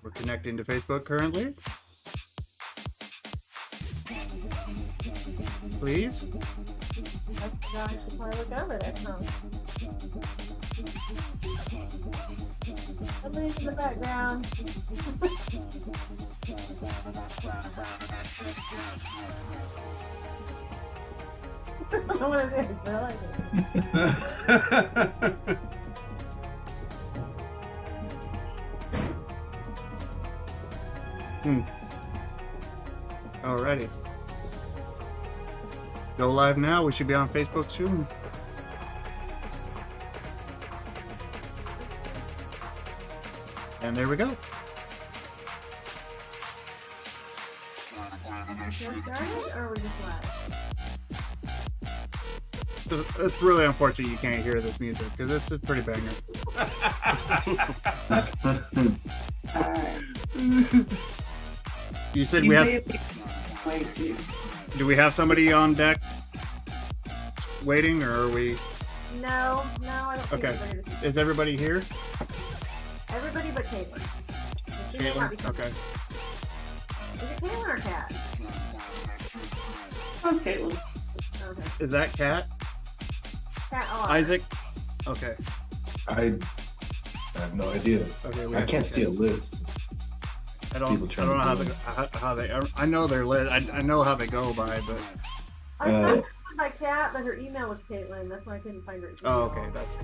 We're connecting to Facebook currently. Please. I should probably look over there. Somebody's in the background. I don't know what it is, but I like it. Alrighty. Go live now. We should be on Facebook soon. And there we go. Started, or are we just live? It's really unfortunate you can't hear this music because it's a pretty banger. You said we have. Do we have somebody on deck waiting, or are we? No, I don't think Okay. anybody. Is everybody here? Everybody but Caitlin. She may not be coming. Okay. Is it Caitlin or Kat? How's Caitlin? Okay. Is that Kat? Kat R. Isaac? Okay. I have no idea. Okay. I can't see a list. I don't know how they. I know they're lit. I know how they go by, but. I thought it was by Kat, but her email was Caitlin. That's why I couldn't find her email. Oh, okay. That's.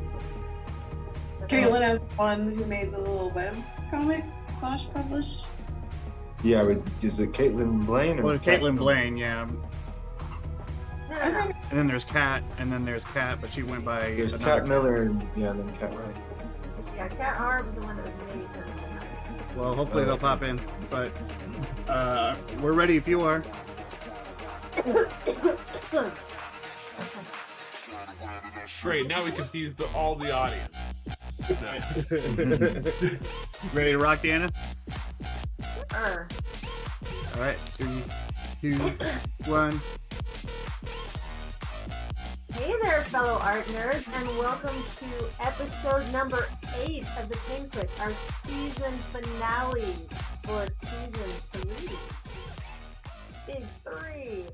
Caitlin is the one who made the little web comic / published. Yeah, but is it Caitlin Blaine or? Well, Caitlin Blaine, yeah. No. And then there's Kat, and then there's Kat, but she went by. There's another Kat Miller and then Kat. Right. Yeah, Kat R was the one that was made. Well, hopefully they'll pop in, but we're ready if you are. Great, now we confused all the audience. Ready to rock, Deanna? Sure. All right, 3, 2, 1. Hey there, fellow art nerds, and welcome to episode number 8 of the Clique, our season finale for season 3. Big 3.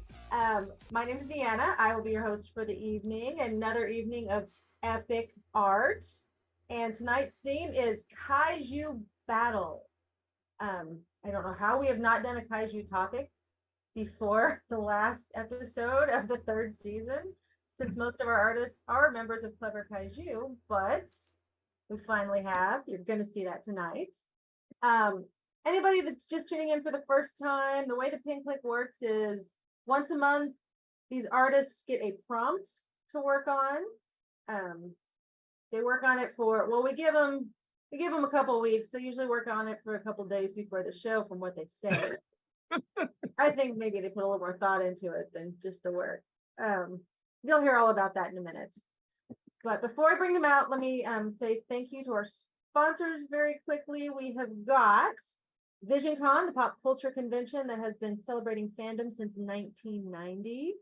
My name is Deanna. I will be your host for the evening, another evening of epic art. And tonight's theme is Kaiju Battle. I don't know how we have not done a Kaiju topic before the last episode of the 3rd season, since most of our artists are members of Clever Kaiju, but we finally have. You're going to see that tonight. Anybody that's just tuning in for the first time, the way the Pin Click works is once a month, these artists get a prompt to work on. They work on it for, well, we give them a couple of weeks. They usually work on it for a couple of days before the show, from what they say. I think maybe they put a little more thought into it than just the work. You'll hear all about that in a minute. But before I bring them out, let me say thank you to our sponsors very quickly. We have got VisionCon, the pop culture convention that has been celebrating fandom since 1990.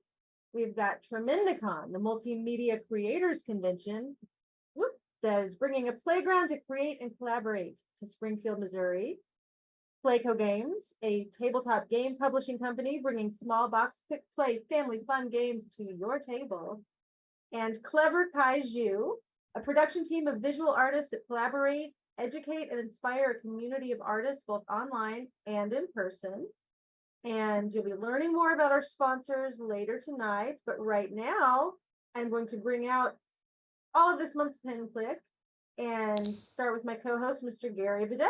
We've got Tremendicon, the multimedia creators convention that is bringing a playground to create and collaborate to Springfield, Missouri. Playco Games, a tabletop game publishing company bringing small box quick play family fun games to your table. And Clever Kaiju, a production team of visual artists that collaborate, educate, and inspire a community of artists both online and in person. And you'll be learning more about our sponsors later tonight. But right now, I'm going to bring out all of this month's Pin Click and start with my co-host, Mr. Gary Vidal.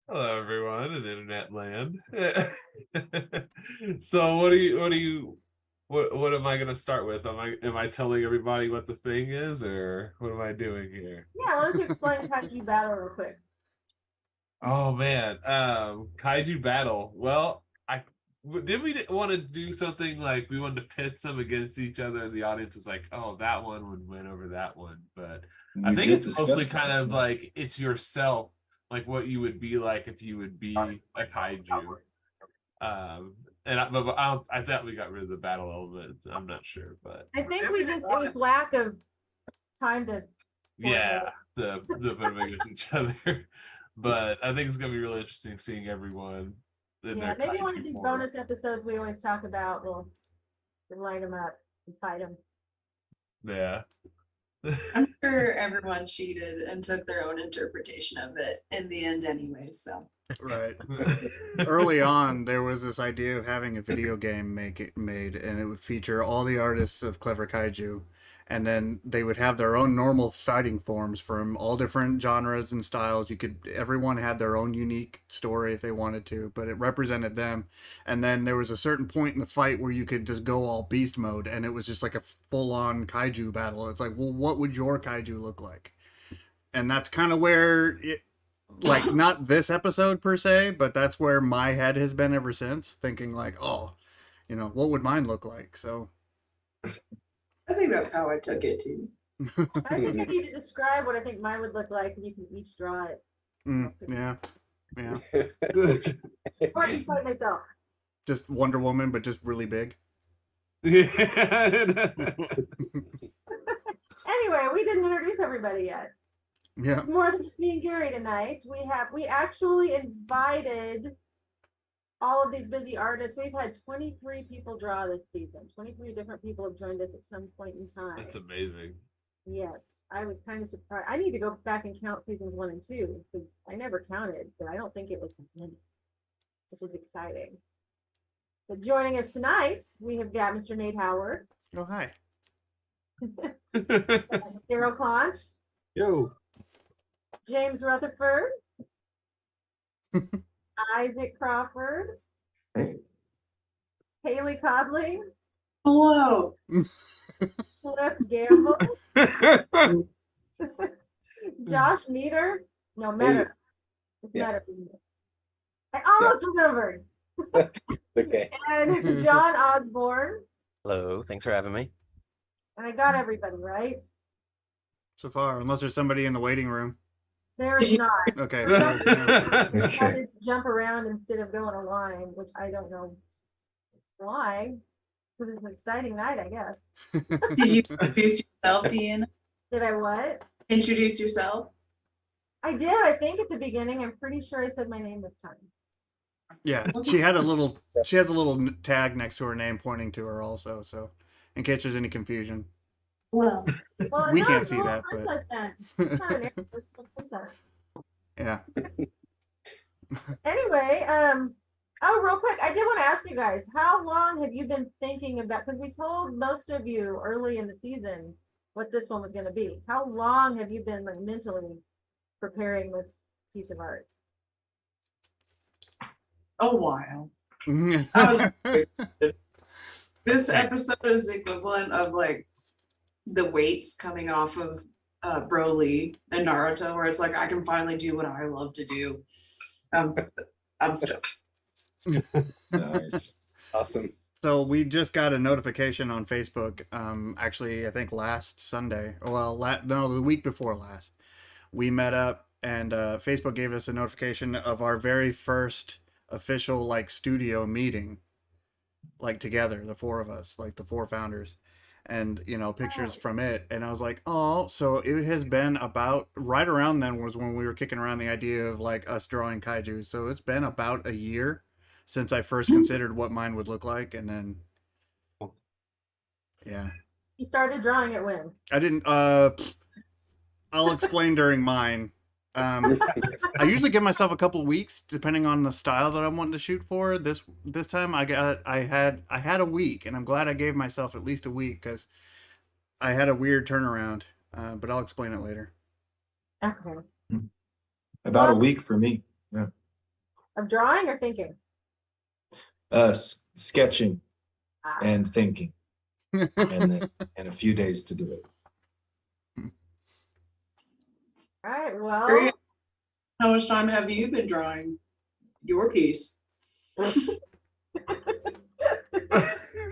Hello, everyone in internet land. So, what am I gonna start with? Am I telling everybody what the thing is, or what am I doing here? Yeah, why don't you explain Kaiju Battle real quick? Oh man, Kaiju Battle. Well, did we want to do something like we wanted to pit some against each other, and the audience was like, "Oh, that one would win over that one." But I think it's mostly kind of like it's yourself, like what you would be like if you would be a kaiju. I thought we got rid of the battle element. I'm not sure, but I think it was lack of time to Yeah, to put them against each other. But I think it's gonna be really interesting seeing everyone in Yeah, their maybe one kaiju of these form. bonus episodes we always talk about, we'll light them up and fight them. Yeah. I'm sure everyone cheated and took their own interpretation of it in the end anyway, so. Right. Early on, there was this idea of having a video game made, and it would feature all the artists of Clever Kaiju, and then they would have their own normal fighting forms from all different genres and styles. Everyone had their own unique story if they wanted to, but it represented them. And then there was a certain point in the fight where you could just go all beast mode, and it was just like a full-on kaiju battle. It's like, well, what would your kaiju look like? And that's kind of where like not this episode per se, but that's where my head has been ever since, thinking like, oh, what would mine look like? So I think that's how I took it too. I think I need to describe what I think mine would look like, and you can each draw it. Yeah. Or I can fight myself. Just Wonder Woman, but just really big. Anyway, we didn't introduce everybody yet. Yeah. More than me and Gary tonight. We actually invited all of these busy artists. We've had 23 people draw this season. 23 different people have joined us at some point in time. That's amazing. Yes, I was kind of surprised. I need to go back and count seasons 1 and 2 because I never counted, but I don't think it was that many, which is exciting. But joining us tonight, we have got Mr. Nate Howard. Oh, hi. Daryl Conch. Yo. James Rutherford. Isaac Crawford. Hey. Haley Codling. Hello. Cliff Gamble. Josh Meter. No, Metter. It's Yeah. Metter. I almost remembered. Okay. And John Osborne. Hello, thanks for having me. And I got everybody, right? So far, unless there's somebody in the waiting room. There is not. Okay. I Okay. had to jump around instead of going a line, which I don't know why. Because it's an exciting night, I guess. Did you introduce yourself, Deanna? Did I what? Introduce yourself? I did, I think, at the beginning. I'm pretty sure I said my name this time. Yeah, she has a little tag next to her name pointing to her also, so in case there's any confusion. Well, Well, We no, can't it's see a little that, but- princess then. It's not an air, it's a princess. Yeah. Anyway, real quick, I did want to ask you guys, how long have you been thinking about, because we told most of you early in the season what this one was going to be. How long have you been mentally preparing this piece of art? a while. This episode is the equivalent of like the weights coming off of Broly and Naruto, where it's like I can finally do what I love to do. I'm stoked. Nice. Awesome. So we just got a notification on Facebook. Actually, I think last Sunday. Well, the week before last, we met up, and Facebook gave us a notification of our very first official studio meeting, together, the four of us, the four founders, and pictures from it. And I was like, oh, so it has been about right around then was when we were kicking around the idea of us drawing kaiju. So it's been about a year since I first considered what mine would look like, and then yeah. You started drawing it when? I didn't I'll explain during mine. I usually give myself a couple of weeks depending on the style that I'm wanting to shoot for. This time I had a week, and I'm glad I gave myself at least a week because I had a weird turnaround. But I'll explain it later. Okay. About a week for me. Yeah. Of drawing or thinking? Sketching Ah. and thinking, and a few days to do it. All right, well. Great. How much time have you been drawing your piece?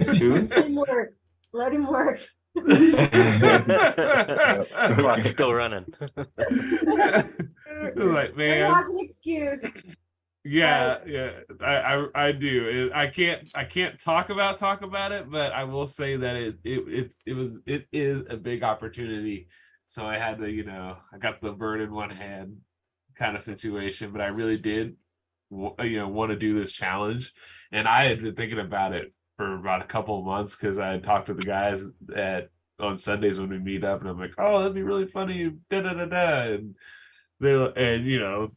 Two? Let him work. Let him work. Clock's still running. Like, He man, has an excuse. yeah, I do. I can't talk about it, but I will say that it is a big opportunity so I had to, I got the bird in one hand kind of situation, but I really did, want to do this challenge, and I had been thinking about it for about a couple of months because I had talked to the guys on Sundays when we meet up, and I'm like, oh, that'd be really funny, da da da da, and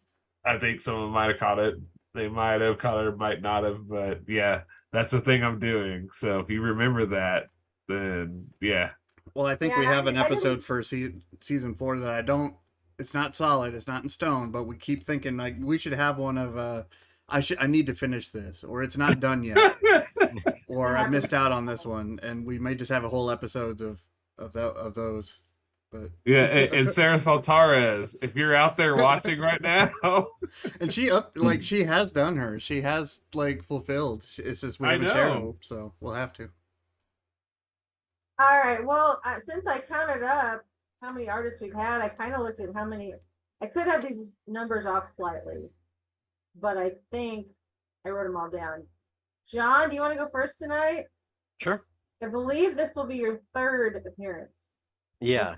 I think someone might have caught it. They might have caught it or might not have, but yeah, that's the thing I'm doing. So if you remember that, then yeah. Well, I think Yeah, we have an I episode for season 4 that I don't. It's not solid. It's not in stone. But we keep thinking like we should have one of. I need to finish this, or it's not done yet, or I missed out on this one, and we may just have a whole episodes of those. But Yeah, and Sarah Saltares, if you're out there watching right now, and she has done her. She has like fulfilled. It's just we I haven't shared know. them, so we'll have to. All right. Well, since I counted up how many artists we've had, I kind of looked at how many. I could have these numbers off slightly, but I think I wrote them all down. John, do you want to go first tonight? Sure. I believe this will be your third appearance. Yeah.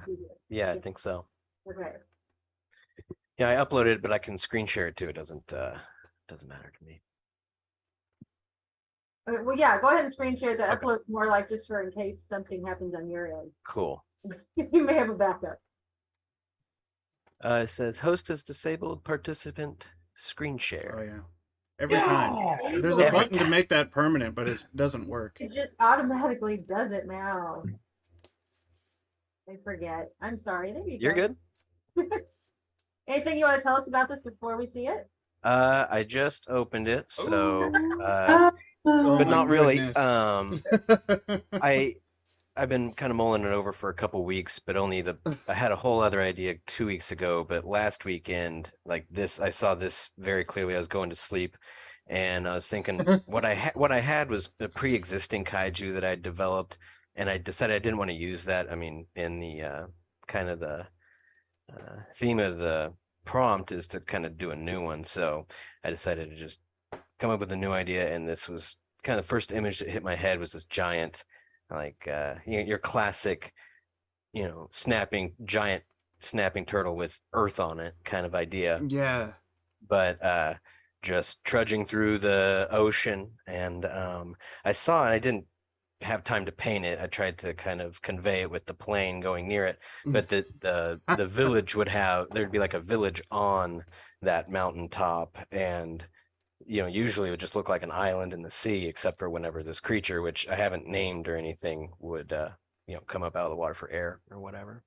Yeah, I think so. Okay. Yeah, I uploaded it, but I can screen share it too. It doesn't matter to me. Okay. Well, yeah. Go ahead and screen share. The upload more like just for in case something happens on your end. Cool. You may have a backup. It says host is disabled, participant screen share. Oh yeah, every time. There's a Every button to time. make that permanent, but it doesn't work. It just automatically does it now. I forget. I'm sorry. There you You're go. good. Anything you want to tell us about this before we see it? I just opened it, so Oh, but my not really. goodness. I've been kind of mulling it over for a couple weeks, but I had a whole other idea 2 weeks ago, but last weekend, like this, I saw this very clearly. I was going to sleep, and I was thinking what I had was a pre-existing kaiju that I developed, and I decided I didn't want to use that. I mean, in the kind of the theme of the prompt is to kind of do a new one, so I decided to just come up with a new idea, and this was kind of the first image that hit my head was this giant, like your classic, giant snapping turtle with earth on it kind of idea, Yeah. but just trudging through the ocean, and I saw it. I didn't have time to paint it. I tried to kind of convey it with the plane going near it, but the village there'd be like a village on that mountaintop, and usually it would just look like an island in the sea, except for whenever this creature, which I haven't named or anything, would come up out of the water for air or whatever.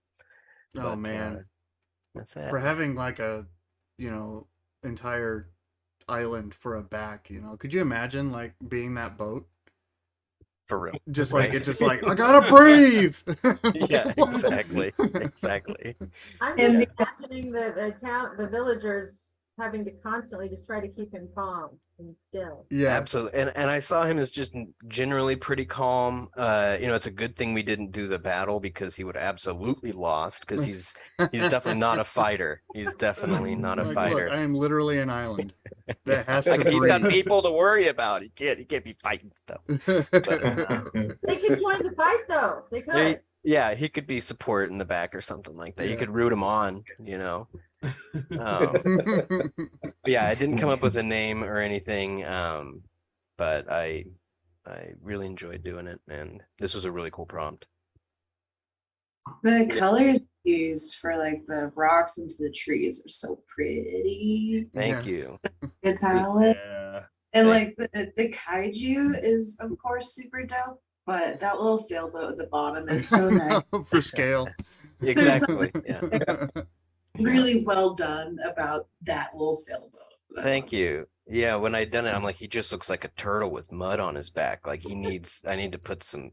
Oh man. That's it. For having like a, entire island for a back, could you imagine like being that boat? For real. Just like Right. it's just like I gotta breathe. Yeah, exactly. Exactly. I'm And just imagining the villagers having to constantly just try to keep him calm and still. Yeah. Absolutely. And I saw him as just generally pretty calm. It's a good thing we didn't do the battle because he would have absolutely lost, because he's definitely not a fighter. He's definitely not a Like, fighter. Look, I am literally an island that has to Like, he's got breathe. people to worry about. He can't be fighting stuff. They could join the fight though. They could. Yeah, he could be support in the back or something like that. You Yeah. could root him on, But yeah, I didn't come up with a name or anything, but I really enjoyed doing it, and this was a really cool prompt. The colors used for like the rocks into the trees are so pretty. Thank Yeah. you. Good palette. Yeah. And like the kaiju is of course super dope, but that little sailboat at the bottom is so nice. For scale. Exactly. Yeah. Really well done about that little sailboat. Thank you. Yeah, when I done it, I'm like, he just looks like a turtle with mud on his back. Like I need to put some,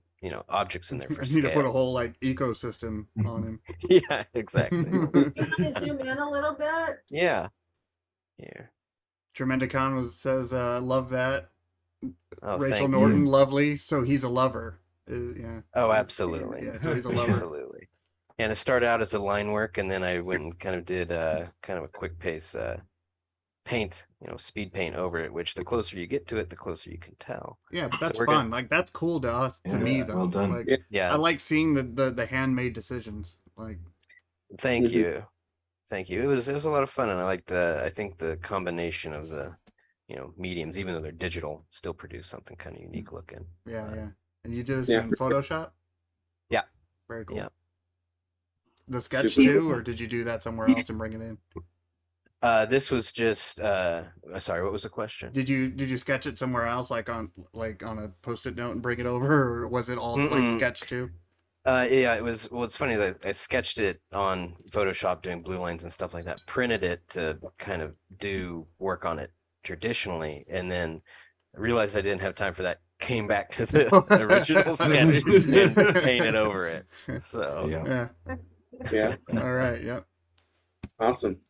objects in there for I need to put a scale. whole like ecosystem on him. Yeah, exactly. You want to zoom in a little bit? Yeah. Here. Tremendicon says, love that. Oh, Rachel thank Norton, you. lovely. So he's a lover. Yeah. Oh, absolutely. Yeah, so he's a lover. Absolutely. And it started out as a line work, and then I went and kind of did kind of a quick pace paint, speed paint over it, which the closer you get to it, the closer you can tell. Yeah, but So that's we're fun. good. Like that's cool to us, to Yeah, me though. well done. Like Yeah. I like seeing the handmade decisions. Like Thank Mhm. you. Thank you. It was a lot of fun, and I liked I think the combination of the mediums, even though they're digital, still produce something kind of unique looking. Yeah, yeah. And you did this Yeah. in Photoshop? Yeah. Very cool. Yeah. The sketch Super too, cool. or did you do that somewhere else and bring it in? This was just sorry, what was the question? Did you sketch it somewhere else, like on a post-it note and bring it over, or was it all like Mm-mm. sketch too? Yeah, it was. Well, it's funny that I sketched it on Photoshop doing blue lines and stuff like that, printed it to kind of do work on it traditionally, and then realized I didn't have time for that. Came back to the original sketch and painted over it. So, Yeah. Yeah. Yeah. All right. Yep. Awesome.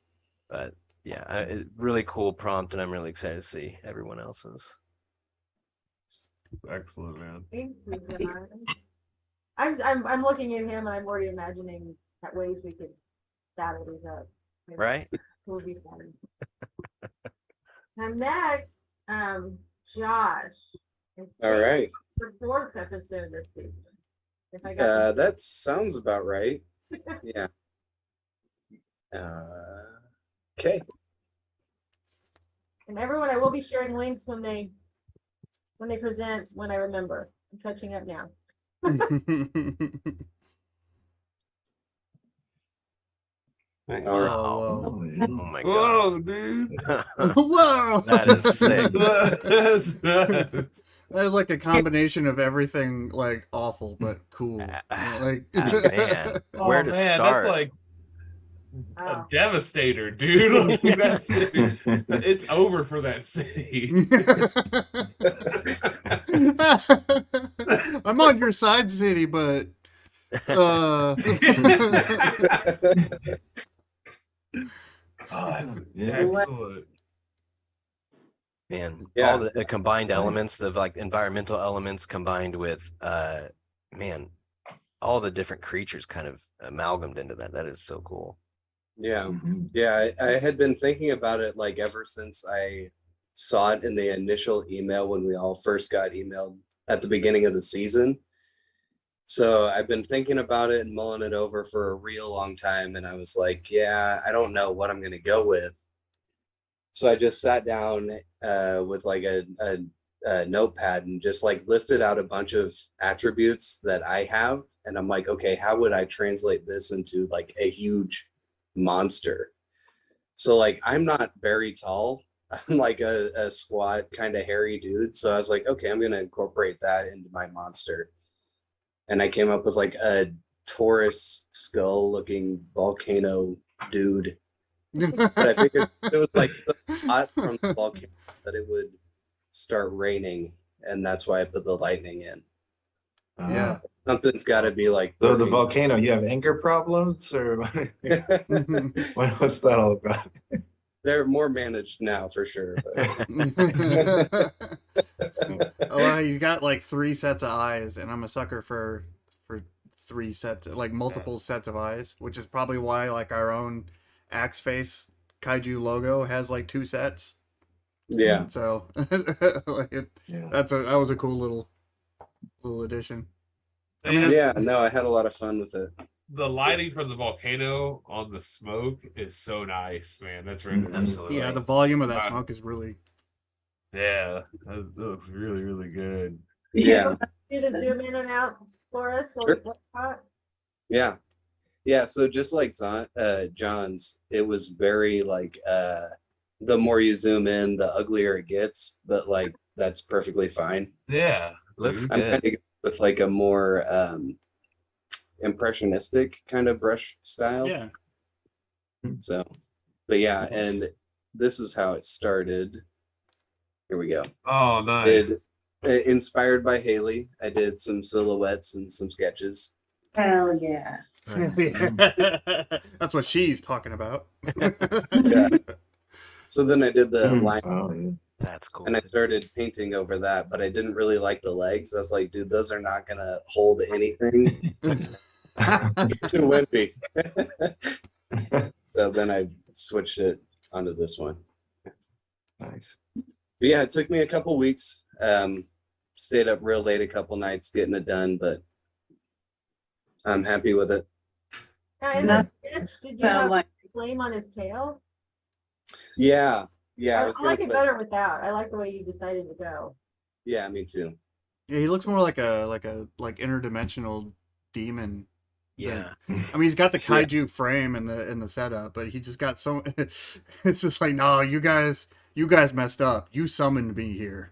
but yeah, really cool prompt, and I'm really excited to see everyone else's. Excellent, man. Thank you, John. I'm looking at him and I'm already imagining ways we could battle these up. Maybe Right? it would be fun. And next, Josh. It's All right. the fourth episode this season. If I got That sounds about right. Yeah. Okay. and everyone, I will be sharing links when they present, when I remember. I'm catching up now. Nice. All right. Whoa, Oh my Whoa, god. dude. Whoa! That is sick. That's nuts. That is like a combination of everything, like awful but cool. Like, Man, Oh, where to man, start? That's like a Oh. devastator, dude. Like, that city, it's over for that city. I'm on your side, city, but Yeah. Excellent. Man, Yeah. all the combined Nice. elements, the like environmental elements combined with man, all the different creatures kind of amalgamated into that. That is so cool. Yeah. Mhm. Yeah. I had been thinking about it like ever since I saw it in the initial email when we all first got emailed at the beginning of the season. So I've been thinking about it and mulling it over for a real long time. And I was like, yeah, I don't know what I'm going to go with. So I just sat down with like a notepad and just like listed out a bunch of attributes that I have. And I'm like, okay, how would I translate this into like a huge monster? So like, I'm not very tall. I'm like a squat kind of hairy dude. So I was like, okay, I'm going to incorporate that into my monster. And I came up with like a Taurus skull looking volcano dude. But I figured it was like the hot from the volcano that it would start raining. And that's why I put the lightning in. Yeah. Something's got to be like. So the volcano, you have anger problems, or what's that all about? They're more managed now for sure. Oh, he's got like 3 sets of eyes, and I'm a sucker for 3 sets, like multiple sets of eyes, which is probably why like our own Axe Face Kaiju logo has like 2 sets. Yeah. So like Yeah. that was a cool little addition. Man, Yeah. No, I had a lot of fun with it. the lighting from the volcano on the smoke is so nice, man. That's really, Mhm. Absolutely. Yeah, the volume of that Wow. smoke is really. yeah. That looks really, really good. Yeah. Do the zoom in and out for us? While Sure. we look hot? Yeah. Yeah. So just like John's, it was very like the more you zoom in, the uglier it gets, but like that's perfectly fine. Yeah. Looks dude. I'm good. kind of with like a more impressionistic kind of brush style. Yeah. So, but yeah, and this is how it started. Here we go. Oh, nice. Inspired by Haley, I did some silhouettes and some sketches. Hell yeah. That's what she's talking about. Yeah. So then I did the line Oh, yeah. That's cool. and I started painting over that, but I didn't really like the legs. I was like, dude, those are not gonna hold anything. Too wimpy. So then I switched it onto this one. Nice. But yeah, it took me a couple weeks. Stayed up real late a couple nights getting it done, but I'm happy with it. Now, in That that sketch, did you sound have like flame on his tail? Yeah, yeah. I I was like gonna it put. better without. I like the way you decided to go. Yeah, me too. Yeah, he looks more like a interdimensional demon. Yeah. I mean, he's got the Yeah. kaiju frame in the setup, but he just got so. It's just like, no, you guys messed up. You summoned me here.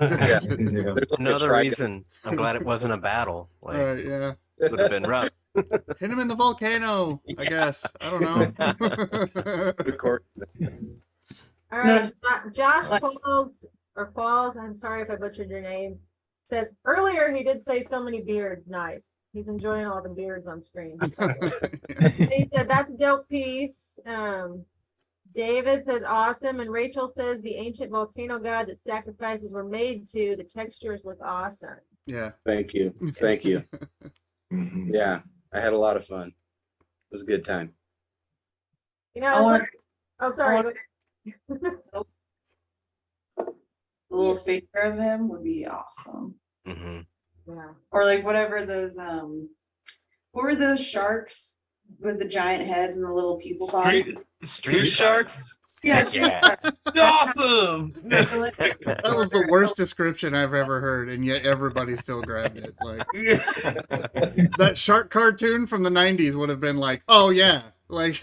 Yeah. Yeah. There's like a Another trigon- reason I'm glad it wasn't a battle. Like, Right? Yeah. would have been rough. Hit him in the volcano. I guess. I don't know. Record. All right, No, Josh like- Qualls, I'm sorry if I butchered your name, says earlier he did say so many beards. Nice. He's enjoying all the beards on screen. He said that's a dope piece. David says awesome, and Rachel says the ancient volcano god that sacrifices were made to. The textures look awesome. Yeah. Thank you. Thank you. Mhm. Yeah, I had a lot of fun. It was a good time. You know, I want oh sorry. want- a little figure of him would be awesome. Hmm. Yeah. Or like whatever those what were those sharks with the giant heads and the little people bodies? Street sharks? Yeah, Yeah. Awesome. That was the worst description I've ever heard, and yet everybody still grabbed it. Like that shark cartoon from the '90s would have been like, oh yeah, like.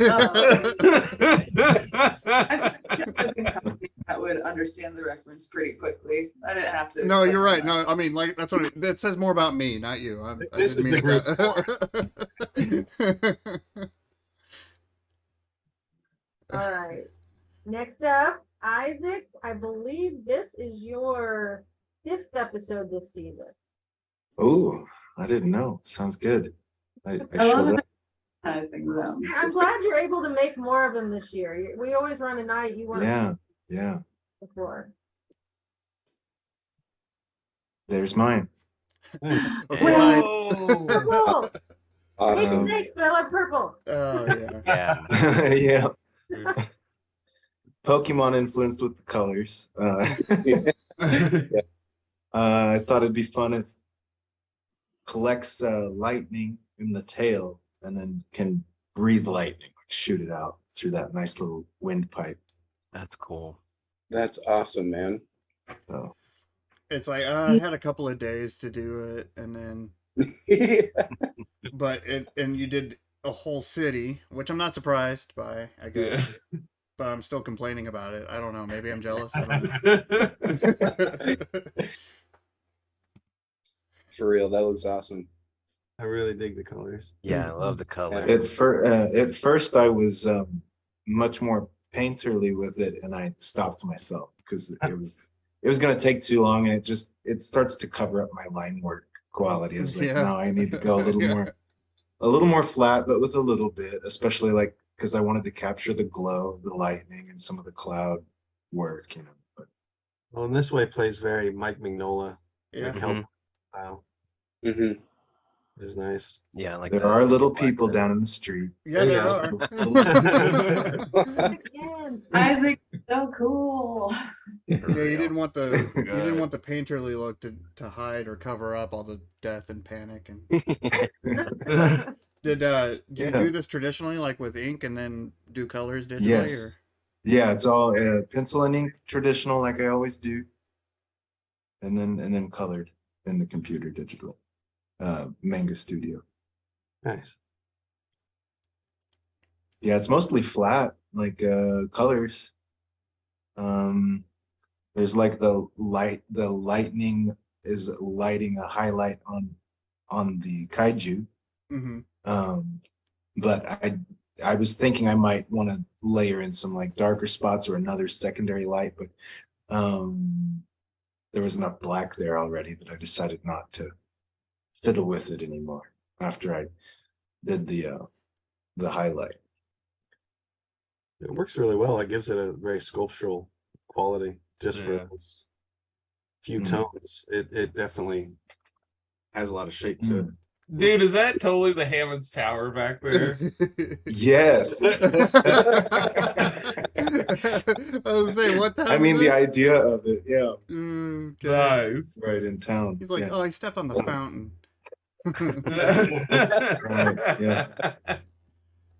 I would understand the reference pretty quickly. I didn't have to. No, explain you're right. that. No, I mean, like that's what that says more about me, not you. I This didn't is the mean that. All right. Next up, Isaac. I believe this is your 5th episode this season. Oh, I didn't know. Sounds good. I I love showed up. recognizing them. I'm glad you're able to make more of them this year. We always run a night. You weren't Yeah, yeah. before. There's mine. Whoa. Purple. I hate Awesome. snakes, but I love purple. Oh yeah. Yeah. Yeah. Pokemon influenced with the colors. I thought it'd be fun if collects lightning in the tail and then can breathe lightning, like shoot it out through that nice little windpipe. That's cool. That's awesome, man. So It's like I had a couple of days to do it, and then and you did a whole city, which I'm not surprised by, I guess. Yeah. But I'm still complaining about it. I don't know. Maybe I'm jealous. I don't know. For real, that looks awesome. I really dig the colors. Yeah, I love the color. at first I was much more painterly with it, and I stopped myself because it was going to take too long, and it starts to cover up my line work quality. I was like, Yeah. no, I need to go a little Yeah. more flat, but with a little bit, especially like because I wanted to capture the glow of the lightning and some of the cloud work, you know. But Well, in this way, plays very Mike Mignola Yeah. help style. Hmm. Which is nice. Yeah, like there the are little black people set. down in the street. Yeah, there Yeah. are. Again. Isaac, so cool. Yeah, you didn't want the you Good. didn't want the painterly look to hide or cover up all the death and panic. And did you Yeah. do this traditionally, like with ink, and then do colors digitally? Yes. Or? Yeah, it's all pencil and ink traditional, like I always do, and then colored in the computer digitally. Manga Studio. Nice. Yeah, it's mostly flat, like colors. There's like the lightning is lighting a highlight on the kaiju. Mm-hmm. But I was thinking I might want to layer in some like darker spots or another secondary light, but there was enough black there already that I decided not to fiddle with it anymore after I did the highlight. It works really well. It gives it a very sculptural quality just for Yeah. those few Mhm. tones. It definitely has a lot of shape to it. Dude, is that totally the Hammond's Tower back there? Yes. I was saying, what the hell I mean is the this? idea of it, yeah, Okay. Nice. right in town. He's like, yeah. oh, he stepped on the fountain. Right, yeah.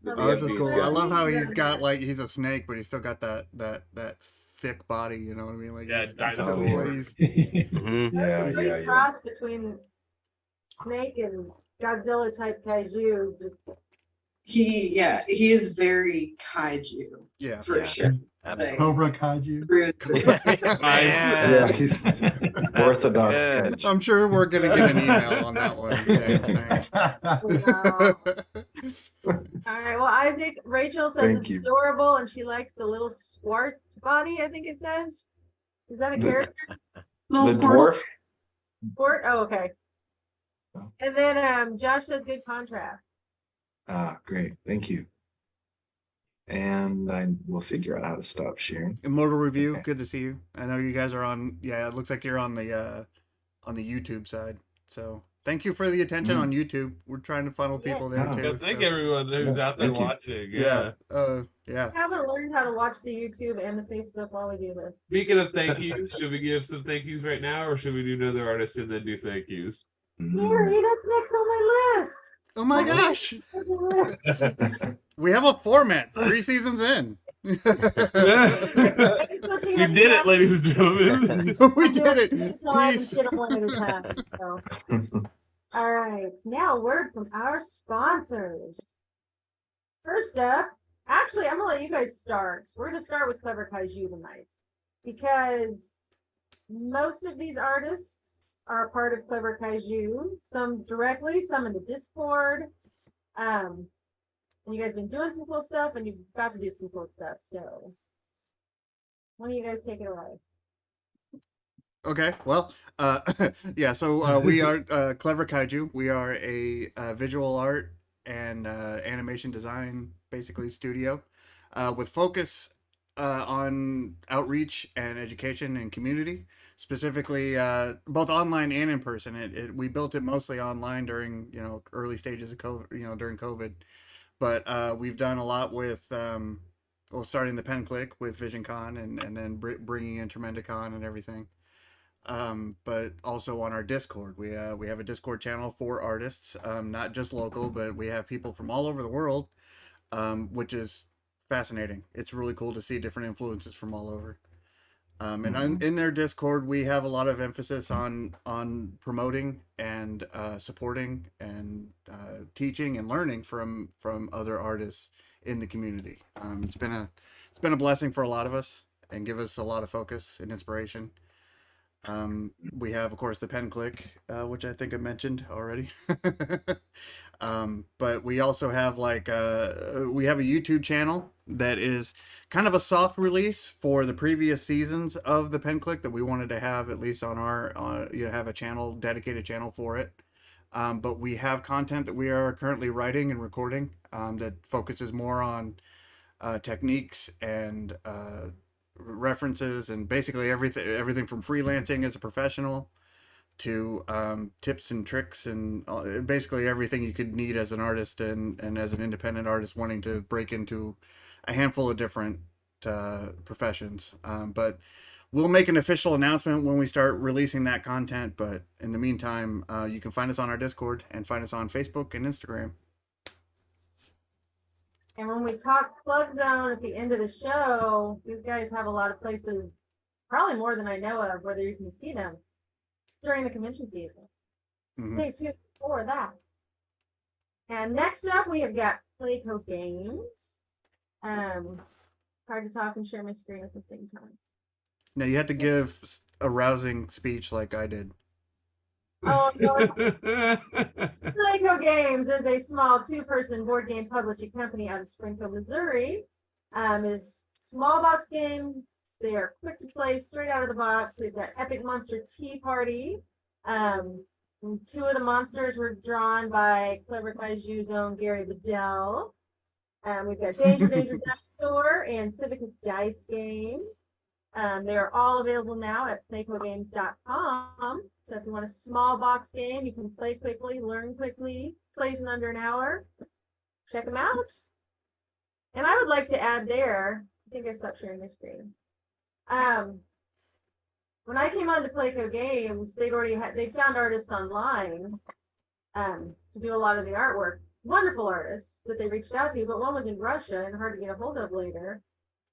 The Ours is VFD's cool. I good. love how he's got like he's a snake, but he's still got that thick body. You know what I mean? Like Yeah, he's still dinosaur. he's- Mhm. Yeah, Pretty yeah, yeah. cross between Snake and Godzilla type kaiju. He is very kaiju yeah. for Yeah. sure. Absolutely. Cobra Kaiju. Yeah, he's orthodox Good. catch. I'm sure we're gonna get an email on that one, James. Thanks. All right. Well, Isaac, Rachel says Thank it's you. adorable, and she likes the little swart body. I think it says. Is that a The- character? Little The squirrel. dwarf. Swart. Oh, okay. Oh. And then Josh says good contrast. Ah, great. Thank you. And I will figure out how to stop sharing. Immortal Review, Okay. good to see you. I know you guys are on. Yeah, it looks like you're on the YouTube side. So thank you for the attention on YouTube. We're trying to funnel people there Oh. too. Yeah, thank so, everyone who's Yeah, out there thank you. watching. yeah. Yeah. Yeah. I haven't learned how to watch the YouTube and the Facebook while we do this. Speaking of thank yous, should we give some thank yous right now, or should we do another artist and then do thank yous? Mary, that's next on my list. Oh my gosh, On the list. we have a format. 3 seasons in. We did it, ladies and gentlemen. We did it. Peace. Peace. One at a time, so. All right, now a word from our sponsors. First up, actually, I'm gonna let you guys start. We're gonna start with Clever Kaiju tonight because most of these artists are a part of Clever Kaiju. Some directly, some in the Discord. And you guys been doing some cool stuff, and you're about to do some cool stuff. So, why don't you guys take it away? Okay, well, yeah, so we are Clever Kaiju. We are a visual art and animation design, basically, studio with focus on outreach and education and community, specifically both online and in person. We built it mostly online during, early stages of COVID, during COVID. But we've done a lot with, starting the Clique with VisionCon and then bringing in Tremendicon and everything. But also on our Discord, we have a Discord channel for artists, not just local, but we have people from all over the world, which is fascinating. It's really cool to see different influences from all over. And in their Discord, we have a lot of emphasis on promoting and supporting and teaching and learning from other artists in the community. It's been a blessing for a lot of us and give us a lot of focus and inspiration. We have, of course, the Clique, which I think I mentioned already. But we also have we have a YouTube channel that is kind of a soft release for the previous seasons of the Clique that we wanted to have at least on our, have a channel, dedicated channel for it. But we have content that we are currently writing and recording that focuses more on techniques and references and basically everything from freelancing as a professional to tips and tricks and basically everything you could need as an artist and as an independent artist wanting to break into a handful of different professions. But we'll make an official announcement when we start releasing that content. But in the meantime, you can find us on our Discord and find us on Facebook and Instagram. And when we talk Plug Zone at the end of the show, these guys have a lot of places, probably more than I know of, whether you can see them during the convention season. Mhm. Stay tuned for that. And next up, we have got Playco Games. Hard to talk and share my screen at the same time. Now you have to give a rousing speech like I did. Oh, no. Playco Games is a small 2-person board game publishing company out of Springfield, Missouri. It's small box games. They are quick to play, straight out of the box. We've got Epic Monster Tea Party. 2 of the monsters were drawn by Clever Kaiju's own Gary Bedell. We've got Danger Dinosaur and Civicus Dice Game. They are all available now at playcogames.com. So if you want a small box game, you can play quickly, learn quickly, plays in under an hour. Check them out. And I would like to add there, I think I stopped sharing my screen. When I came on to Playco Games, they found artists online to do a lot of the artwork. wonderful artists that they reached out to, but one was in Russia and hard to get a hold of later.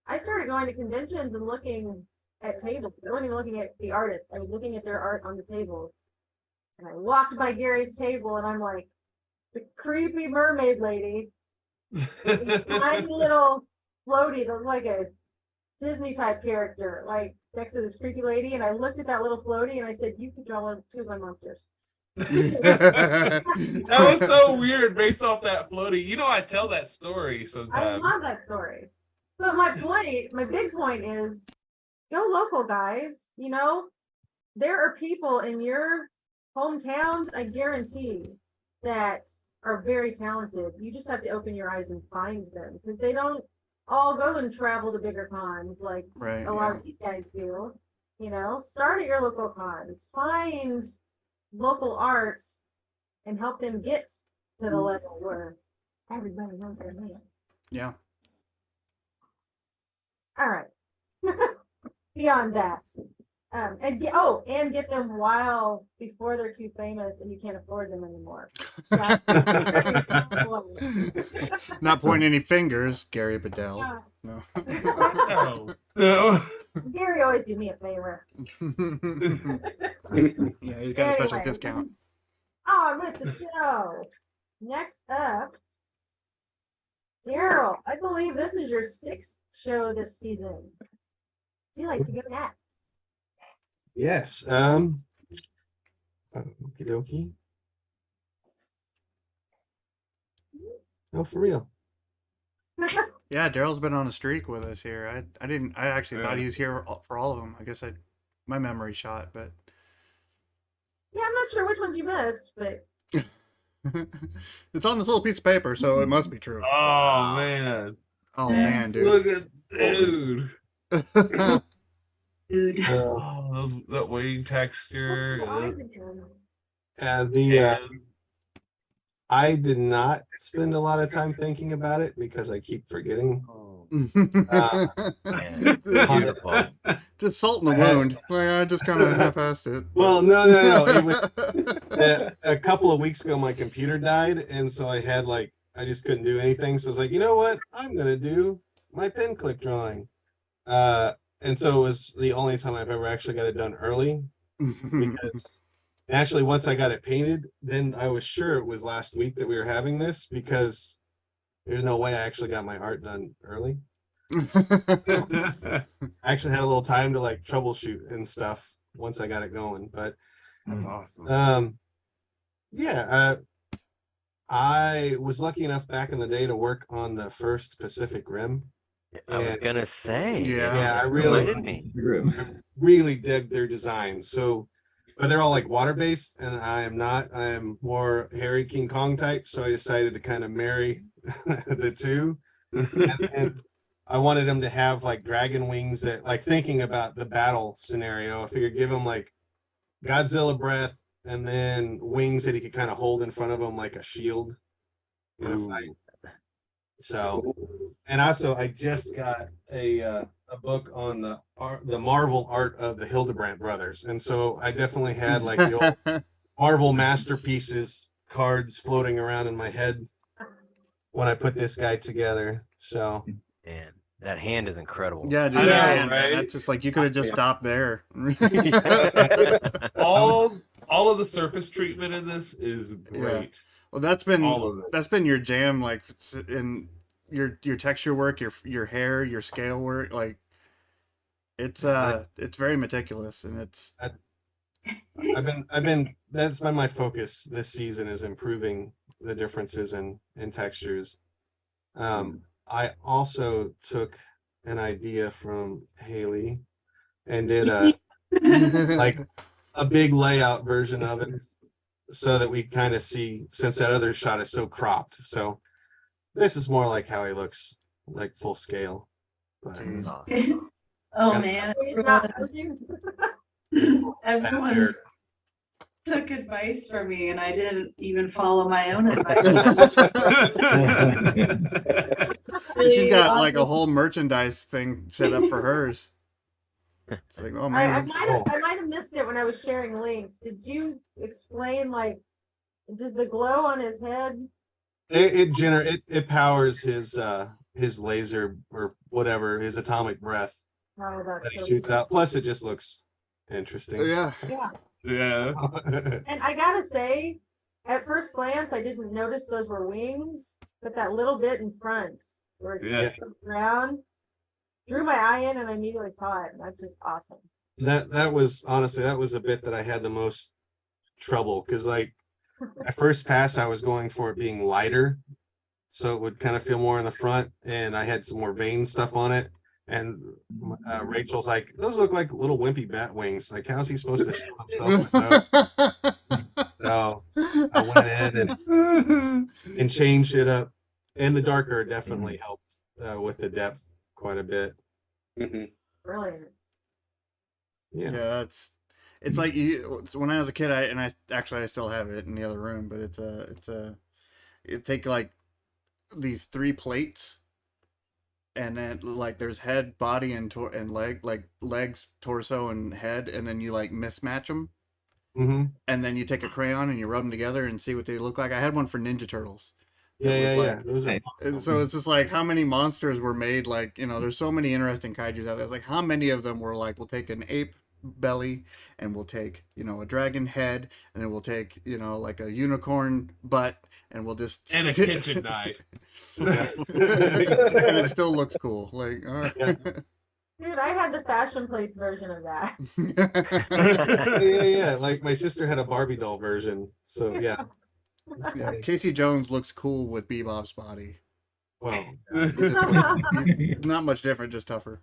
I started going to conventions and looking at tables. I wasn't even looking at the artists. I was looking at their art on the tables. And I walked by Gary's table and I'm like, the creepy mermaid lady, tiny little floaty that looked like a Disney type character, like next to this creepy lady. And I looked at that little floaty and I said, you could draw two of my monsters. That was so weird based off that floaty. You know, I tell that story I sometimes. love that story. But my big point is go local, guys. You know, there are people in your hometowns, I guarantee, that are very talented. You just have to open your eyes and find them because they don't all go and travel to bigger cons like Right. a lot of these guys do. You know, start at your local cons, find local arts, and help them get to the level where everybody knows their name. Yeah. All right. Beyond that, and get them while before they're too famous and you can't afford them anymore. Not pointing any fingers, Gary Bedell. Yeah. No. No. No. Gary always do me a favor. Yeah, he's got a special Anyway. discount. On with the show. Next up, Daryl. I believe this is your 6th show this season. Do you like to go next? Yes. Okie dokie. No, for real. Yeah, Daryl's been on a streak with us here. I actually thought Yeah. he was here for all of them. I guess my memory shot, but Yeah, I'm not sure which ones you missed, but it's on this little piece of paper, so it must be true. Oh man. Oh man, dude. Look at dude. Dude. Oh, that wing texture. I did not spend a lot of time thinking about it because I keep forgetting. Man, beautiful. Just salt in the wound. Like, I just kind of half-assed it. Well, no. It was, a couple of weeks ago, my computer died, and so I just couldn't do anything. So I was like, you know what? I'm gonna do my pin click drawing. And so it was the only time I've ever actually got it done early because actually once I got it painted, then I was sure it was last week that we were having this because there's no way I actually got my art done early. I actually had a little time to like troubleshoot and stuff once I got it going, but That's awesome. I was lucky enough back in the day to work on the first Pacific Rim. I was gonna say. Yeah. I Reminded me. really dig their designs. So, but they're all like water based, and I am not. I am more hairy King Kong type. So I decided to kind of marry the two, and I wanted them to have like dragon wings that, like, thinking about the battle scenario, I figured give him like Godzilla breath and then wings that he could kind of hold in front of him like a shield in a fight. So, and also I just got a book on the Marvel art of the Hildebrandt brothers, and so I definitely had like the old Marvel masterpieces cards floating around in my head when I put this guy together. So, Man, that hand is incredible. Yeah, dude. I know, Man, right? that's just like you could have just stopped there. All of the surface treatment in this is great. Well, that's been All of it. that's been your jam, like in your texture work, your hair, your scale work. Like it's very meticulous, and it's I've been that's been my focus this season, is improving the differences in textures. I also took an idea from Haley and did like a big layout version of it so that we kind of see, since that other shot is so cropped. So this is more like how he looks, like full scale. But That's awesome. Oh Yeah. man, It's not pushing. everyone took advice from me and I didn't even follow my own advice. she got Really like a awesome. whole merchandise thing set up for hers. It's like, oh I man, might have missed it when I was sharing links. Did you explain, like, does the glow on his head it powers his laser or whatever, his atomic breath Oh, that that's he so shoots cool. out. Plus, it just looks interesting. Yeah. Yeah. Yeah. And I gotta say, at first glance, I didn't notice those were wings, but that little bit in front where it's Yeah. around drew my eye in, and I immediately saw it. And that's just awesome. That was honestly that was a bit that I had the most trouble because like at first pass I was going for it being lighter, so it would kind of feel more in the front, and I had some more vein stuff on it. And Rachel's like, those look like little wimpy bat wings. Like, how's he supposed to show himself with those? So I went in and changed it up, and the darker definitely helped with the depth quite a bit. Mhm. Brilliant. Yeah, Yeah. it's like when I was a kid, I still have it in the other room, but it take like these 3 plates, and then like there's head, body, and leg, like legs, torso, and head, and then you like mismatch them, Mm-hmm. and then you take a crayon and you rub them together and see what they look like. I had one for Ninja Turtles. Yeah, It was yeah, like- yeah. Those are And awesome. so it's just like how many monsters were made, like, there's so many interesting kaijus out there. It's like how many of them were like, we'll take an ape belly and we'll take, a dragon head, and then we'll take, like a unicorn butt, and we'll just And a stick it- kitchen knife. and it still looks cool. Like, all right. Dude, I had the fashion plates version of that. Yeah. Like my sister had a Barbie doll version. So yeah. Yeah, Casey Jones looks cool with Bebop's body. Well, He just he's not much different, just tougher.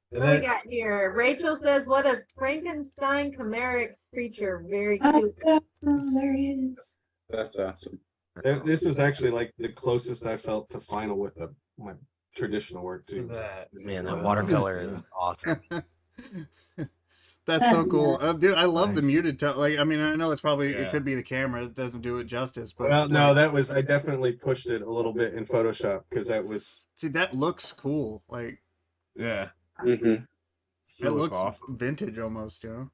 What do we got here? Rachel says, "What a Frankenstein chimeric creature! Very cute." Oh, there he is. That's awesome. this was actually like the closest I felt to final with my traditional work too. Man, that watercolor is awesome. That's so That's cool, dude. I love the Nice. muted tone. Like, I mean, I know it's probably it Yeah. could be the camera that doesn't do it justice, but Well, no, like, I definitely pushed it a little bit in Photoshop because that was see, that looks cool. Like, Yeah. hmm Still it look looks awesome. vintage almost, Yeah,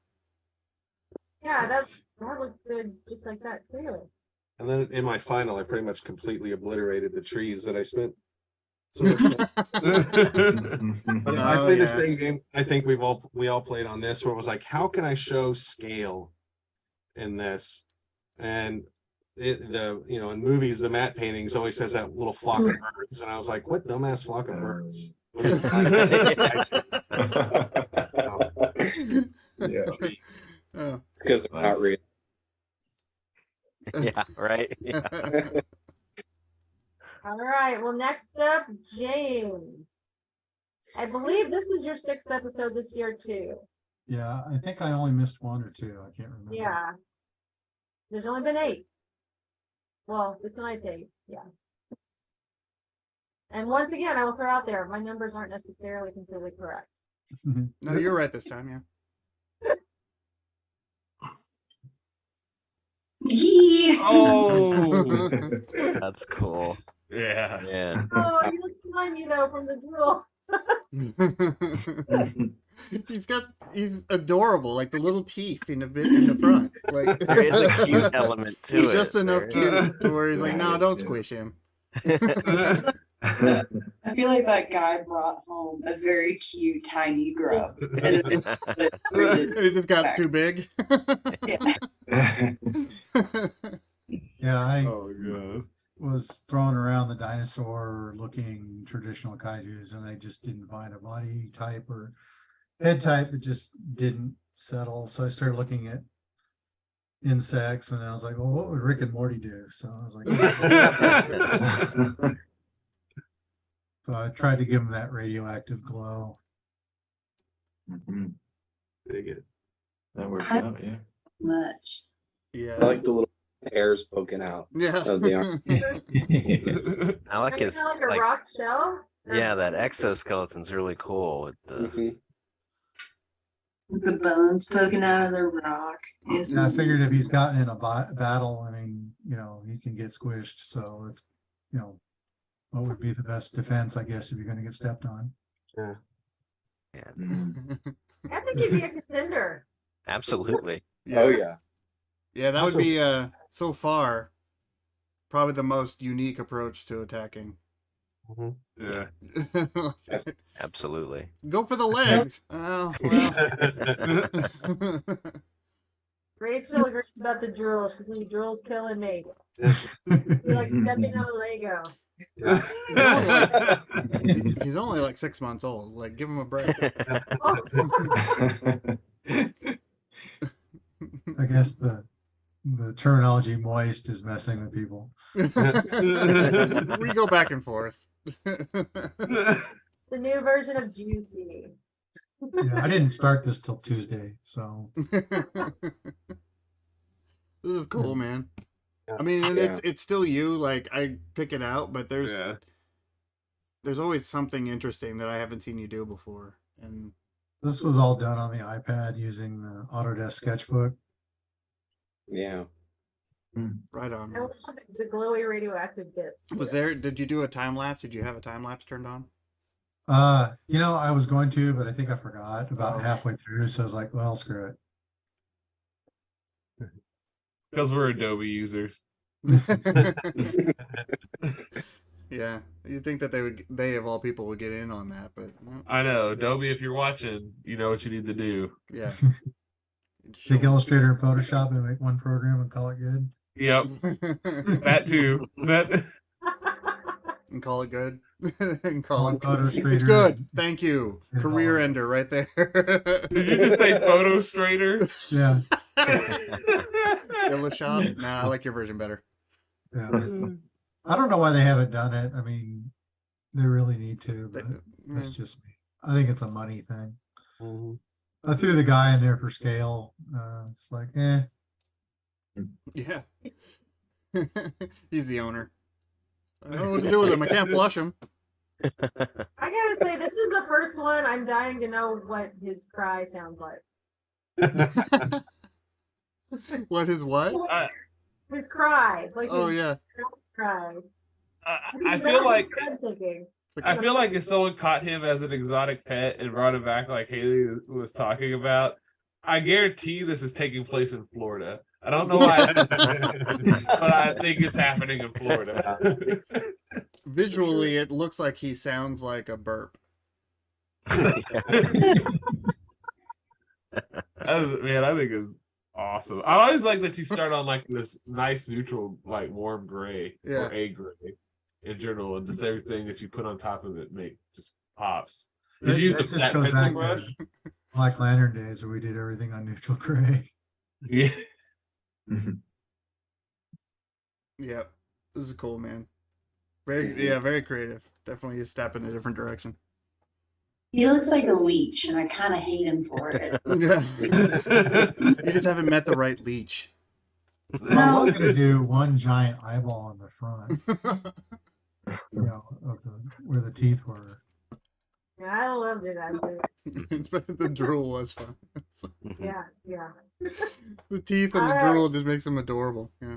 that looks good, just like that too. and then in my final I pretty much completely obliterated the trees that I spent. So I Oh, played the yeah. same game. I think we all played on this where it was like, how can I show scale in this? And in movies, the matte paintings always says that little flock of birds, and I was like, what dumbass flock of birds? What is it? Yeah. Trees. Oh. It's because they're not Nice. real. Yeah, right. Yeah. All right. Well, next up, James. I believe this is your 6th episode this year too. Yeah, I think I only missed 1 or 2. I can't remember. Yeah. There's only been 8. Well, tonight's 8. Yeah. And once again, I will throw out there, my numbers aren't necessarily completely correct. No, you're right this time, yeah. Yeah. Oh. That's cool. Yeah. Man. Oh, you look slimy though from the drool. he's adorable, like the little teeth in the front. Like There is a cute element to he's it. just enough There- cute to where he's like, no, don't Yeah. squish him. I feel like that guy brought home a very cute tiny grub. And then He just got too big. Yeah, I Oh god. was throwing around the dinosaur looking traditional kaijus, and I just didn't find a body type or head type that just didn't settle. So I started looking at insects, and I was like, well, what would Rick and Morty do? So I was like, so I tried to give him that radioactive glow. Mhm. Dig it. That worked out, yeah. much. Yeah. I like the little hairs poking out Yeah. of the arm. I like Kinda his like a like rock shell. yeah, that exoskeleton's really cool with the Mhm. With the bones poking out of the rock. Is And I figured if he's gotten in a battle, I mean, he can get squished. So it's, what would be the best defense, I guess, if you're going to get stepped on? Mhm. I think he'd be a contender. absolutely. Yeah. Oh yeah. Yeah, that would Also- be so far probably the most unique approach to attacking. Mhm. Yeah. Absolutely. Go for the legs. Oh well. Rachel agrees about the drool. She says drool's killing me. Yes. You're like stepping on a Lego. Yeah. He's only like 6 months old. Like, give him a break. I guess the terminology moist is messing with people. We go back and forth. The new version of juicy. Yeah, I didn't start this till Tuesday, so This is cool, man. Yeah. I mean, and Yeah. it's still you. Like, I pick it out, but Yeah. there's always something interesting that I haven't seen you do before. And this was all done on the iPad using the Autodesk Sketchbook. Yeah. right on. I Man. love the glowy radioactive bits. Did you do a time lapse? Did you have a time lapse turned on? I was going to, but I think I forgot about Oh. halfway through, so I was like, well, screw it. Because we're Adobe users. Yeah, you'd think that they of all people would get in on that, but no. I know. Adobe, if you're watching, you know what you need to do. Yeah. Take Illustrator and Photoshop and make one program and call it good. Yep. That too. That And call it good. And Call call it it Photostrator. It's good. Thank you. And Career call it- ender right there. did you just say photo strainer? Yeah, Illushop? Nah, I like your version better. yeah. I don't know why they haven't done it. I mean, they really need to, They- but mm, that's just me. I think it's a money thing. Mhm. I threw the guy in there for scale. It's like, Yeah. He's the owner. I don't know what to do with him. I can't flush him. I gotta say, this is the first one. I'm dying to know what his cry sounds like. What is what? His cry, like Oh his yeah. cry. I feel like I'm thinking. I feel like if someone caught him as an exotic pet and brought him back like Haley was talking about, I guarantee this is taking place in Florida. I don't know why, but I think it's happening in Florida. Visually, it looks like he sounds like a burp. Man, I think it's awesome. I always like that you start on like this nice neutral, like warm gray Yeah. or a gray in general, and just everything that you put on top of it just pops. Did That- you use that just that goes pencil back to brush? Black Lantern days where we did everything on neutral gray. Yeah. Yeah. This is cool, man. Very creative. Definitely a step in a different direction. He looks like a leech, and I kind of hate him for it. Yeah. You just haven't met the right leech. I was gonna do one giant eyeball on the front, of where the teeth were. Yeah, I loved it. The drool was fun. Yeah, yeah. The teeth and the Alright. drool just makes them adorable. Yeah.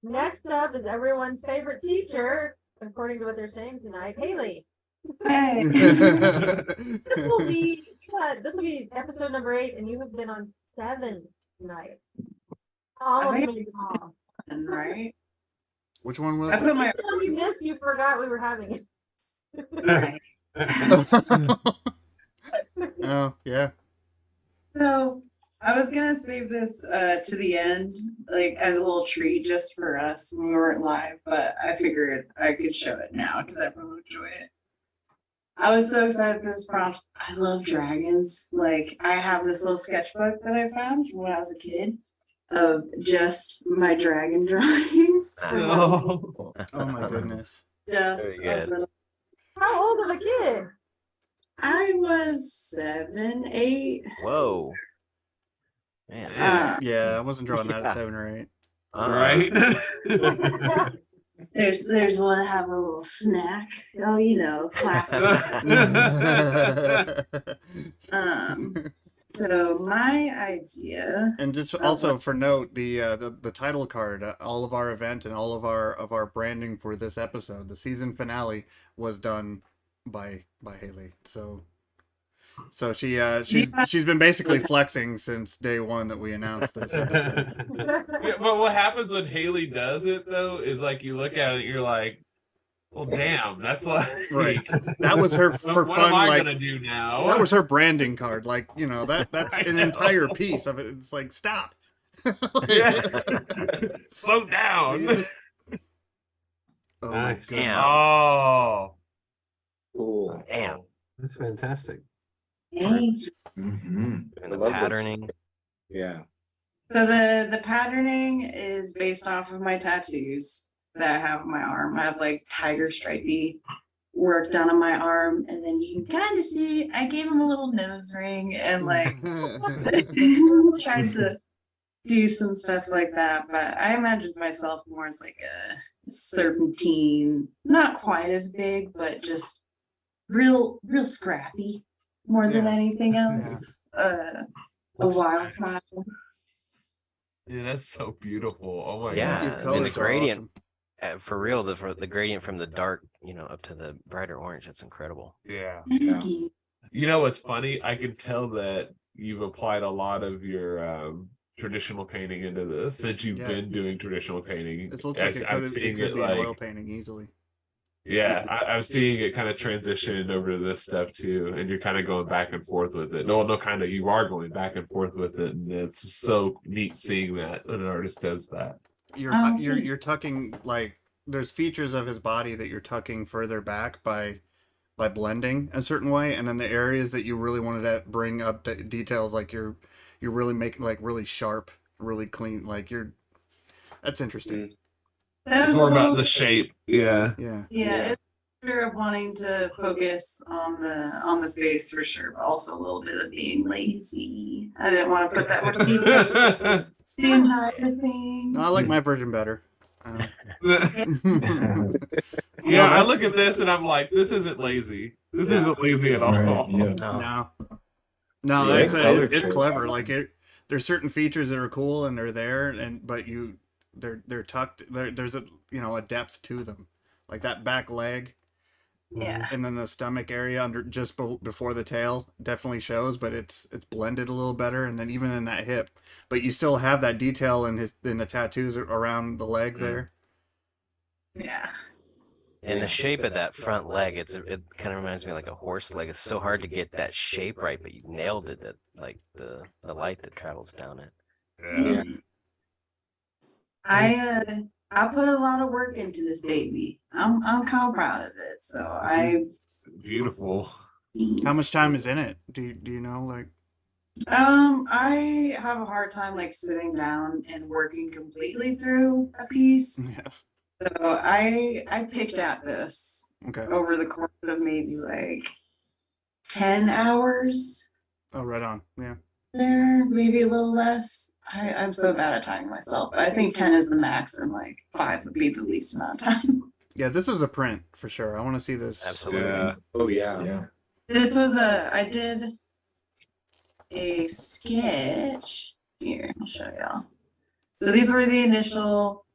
Next up is everyone's favorite teacher, according to what they're saying tonight, Haley. Hey. This will be episode number 8, and you have been on 7 tonight. Almost I- made it all. Right? Which one was I put my Oh, you missed. You forgot we were having it. right. it? Oh, yeah. So I was gonna save this to the end, like as a little treat just for us when we weren't live, but I figured I could show it now because everyone would enjoy it. I was so excited for this prompt. I love dragons. Like I have this little sketchbook that I found when I was a kid of just my dragon drawings. Oh. Oh my goodness. Just Very a good. little. How old of a kid? I was 7, 8. Whoa. Man. Yeah, I wasn't drawing that Yeah. at 7 or 8. Right? There's one have a little snack. Oh, classic. So my idea. And just also for note, the title card, all of our event and all of our branding for this episode, the season finale was done by Haley. So So she's been basically flexing since day one that we announced this episode. Yeah, but what happens when Haley does it though is like you look at it, you're like, well, damn, that's like Right. That was her for what fun. am I Like gonna do now? that was her branding card. Like that's I an know. entire piece of it. It's like stop. Like, Yeah. Slow you down. just- oh my Nice. goodness. Damn. Oh. Cool. Damn. That's fantastic. Thank you. Mhm. And the I love this. patterning. Yeah. So the patterning is based off of my tattoos that I have on my arm. I have like tiger stripey work done on my arm, and then you can kind of see I gave him a little nose ring and like tried to do some stuff like that. But I imagined myself more as like a serpentine, not quite as big, but just real scrappy more than Yeah. anything else. A wildfire. Yeah, that's so beautiful. Oh my Yeah, Your god. I mean, the colors are gradient, awesome. for real, the gradient from the dark, up to the brighter orange, that's incredible. Yeah. Thank you. You know what's funny? I can tell that you've applied a lot of your traditional painting into this since you've Yeah. been doing traditional painting. It looks like I'm it seeing could it be an oil like, painting easily. yeah, I'm seeing it kind of transition over to this stuff too, and you're kind of going back and forth with it. No, kind of, you are going back and forth with it, and it's so neat seeing that when an artist does that. You're tucking like there's features of his body that you're tucking further back by blending a certain way, and then the areas that you really wanted to bring up details like you're really making like really sharp, really clean. Like that's interesting. That It's was more a about little, the shape. Yeah. Yeah. yeah, it's sure of wanting to focus on the face for sure, but also a little bit of being lazy. I didn't want to put that much detail in the entire thing. No, I like my version better. Yeah, I that's- look at this and I'm like, this isn't lazy. This isn't lazy at all. Right, yeah. No. No, Yeah, it's color it's choice. clever. Like there's certain features that are cool and they're there, but they're tucked. There's a depth to them, like that back leg, Yeah. and then the stomach area under just before the tail definitely shows, but it's blended a little better, and then even in that hip, but you still have that detail in the tattoos around the leg there. Yeah. And the shape of that front leg, it kind of reminds me of like a horse leg. It's so hard to get that shape right, but you nailed it. That like the light that travels down it. Yeah. I put a lot of work into this baby. I'm kind of proud of it. So Beautiful. How much time is in it? Do you know? Like, I have a hard time like sitting down and working completely through a piece. yeah. So I picked at this Okay. over the course of maybe like 10 hours Oh, right on. Yeah. there, maybe a little less. I'm so bad at timing myself, but I think 10 is the max and like 5 would be the least amount of time. Yeah, this is a print for sure. I want to see this. Absolutely. Yeah. Oh yeah. Yeah. I did a sketch. Here, I'll show y'all. So these were the initial